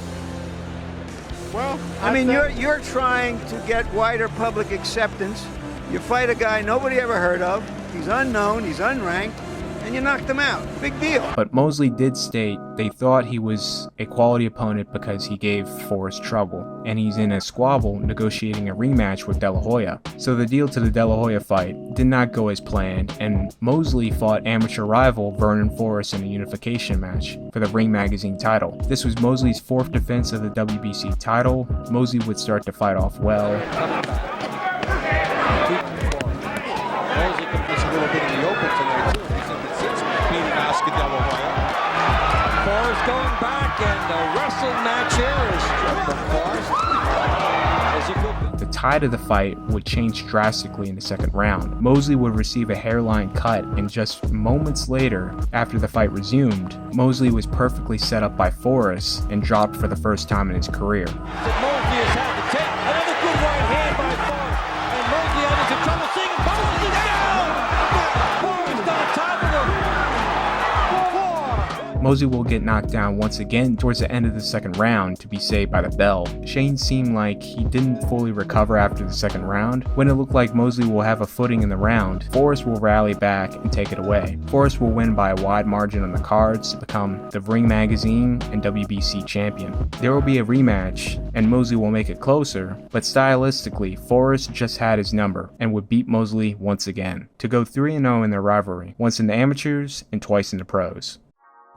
Well, I mean, you're trying to get wider public acceptance. You fight a guy nobody ever heard of. He's unknown, he's unranked, and you knocked him out. Big deal. But Mosley did state they thought he was a quality opponent because he gave Forrest trouble, and he's in a squabble negotiating a rematch with De La Hoya. So the deal to the De La Hoya fight did not go as planned, and Mosley fought amateur rival Vernon Forrest in a unification match for the Ring Magazine title. This was Mosley's 4th defense of the WBC title. Mosley would start to fight off well. Mosley can miss a little bit in the open tonight, too. He's in the 6th beating Oscar De La Hoya. Forrest going back, and the wrestle match here is from Forrest. The tide of the fight would change drastically in the 2nd round. Mosley would receive a hairline cut, and just moments later, after the fight resumed, Mosley was perfectly set up by Forrest and dropped for the first time in his career. Mosley has had to take another good right hand by Forrest, and Mosley having some trouble seeing him. Mosley down! Forrest on top of him. Mosley will get knocked down once again towards the end of the 2nd round to be saved by the bell. Shane seemed like he didn't fully recover after the 2nd round. When it looked like Mosley will have a footing in the round, Forrest will rally back and take it away. Forrest will win by a wide margin on the cards to become the Ring Magazine and WBC champion. There will be a rematch, and Mosley will make it closer, but stylistically, Forrest just had his number and would beat Mosley once again to go 3-0 in their rivalry, once in the amateurs and twice in the pros.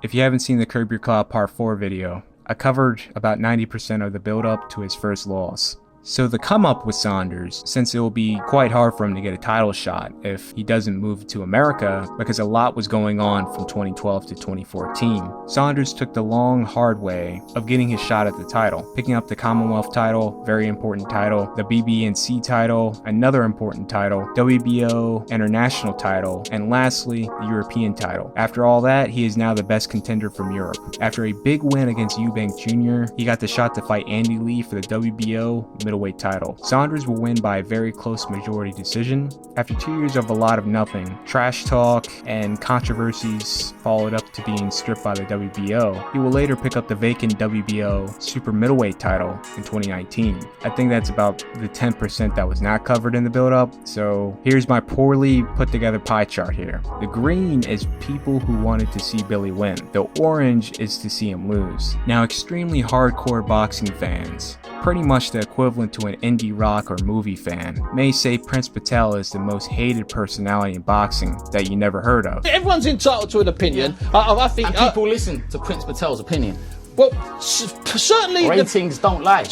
If you haven't seen the Curb Your Claw Part 4 video, I covered about 90% of the build-up to his first loss. So the come up with Saunders, since it will be quite hard for him to get a title shot if he doesn't move to America, because a lot was going on from 2012 to 2014. Saunders took the long, hard way of getting his shot at the title, picking up the Commonwealth title, very important title, the BB&C title, another important title, WBO international title, and lastly, the European title. After all that, he is now the best contender from Europe. After a big win against Eubank Jr., he got the shot to fight Andy Lee for the WBO middleweight title. Saunders will win by a very close majority decision. After 2 years of a lot of nothing, trash talk, and controversies followed up to being stripped by the WBO, he will later pick up the vacant WBO super middleweight title in 2019. I think that's about the 10% that was not covered in the build-up, so here's my poorly put together pie chart here. The green is people who wanted to see Billy win. The orange is to see him lose. Now, extremely hardcore boxing fans, pretty much the equivalent to an indie rock or movie fan, may say Prince Patel is the most hated personality in boxing that you never heard of. Everyone's entitled to an opinion. I think people listen to Prince Patel's opinion. Well, certainly ratings don't lie.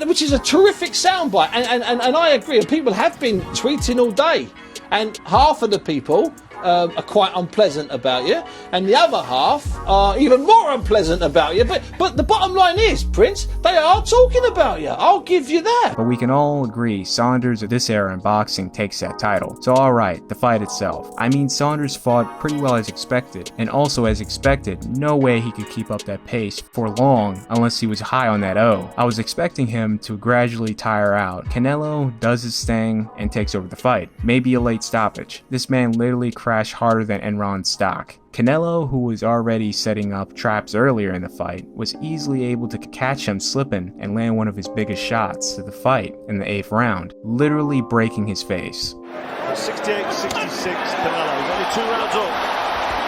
Which is a terrific soundbite, and I agree. People have been tweeting all day, and half of the people are quite unpleasant about you, and the other half are even more unpleasant about you. But the bottom line is, Prince, they are talking about you. I'll give you that. But we can all agree Saunders of this era in boxing takes that title. So alright, the fight itself. I mean, Saunders fought pretty well as expected, and also as expected, no way he could keep up that pace for long unless he was high on that O. I was expecting him to gradually tire out. Canelo does his thing and takes over the fight. Maybe a late stoppage. This man literally crashed harder than Enron's stock. Canelo, who was already setting up traps earlier in the fight, was easily able to catch him slipping and land one of his biggest shots of the fight in the 8th round, literally breaking his face. 68-66, Canelo. He's only 2 rounds old.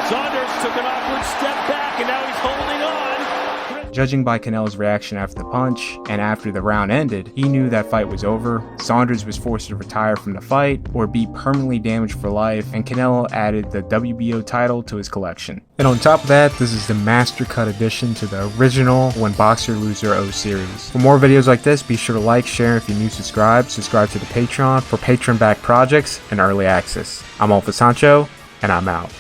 Saunders took an awkward step back, and now he's holding on. Judging by Canelo's reaction after the punch, and after the round ended, he knew that fight was over. Saunders was forced to retire from the fight, or be permanently damaged for life, and Canelo added the WBO title to his collection. And on top of that, this is the Master Cut edition to the original When Boxer Loser O series. For more videos like this, be sure to like, share, and if you're new, subscribe to the Patreon for Patreon-backed projects and early access. I'm Alpha Sancho, and I'm out.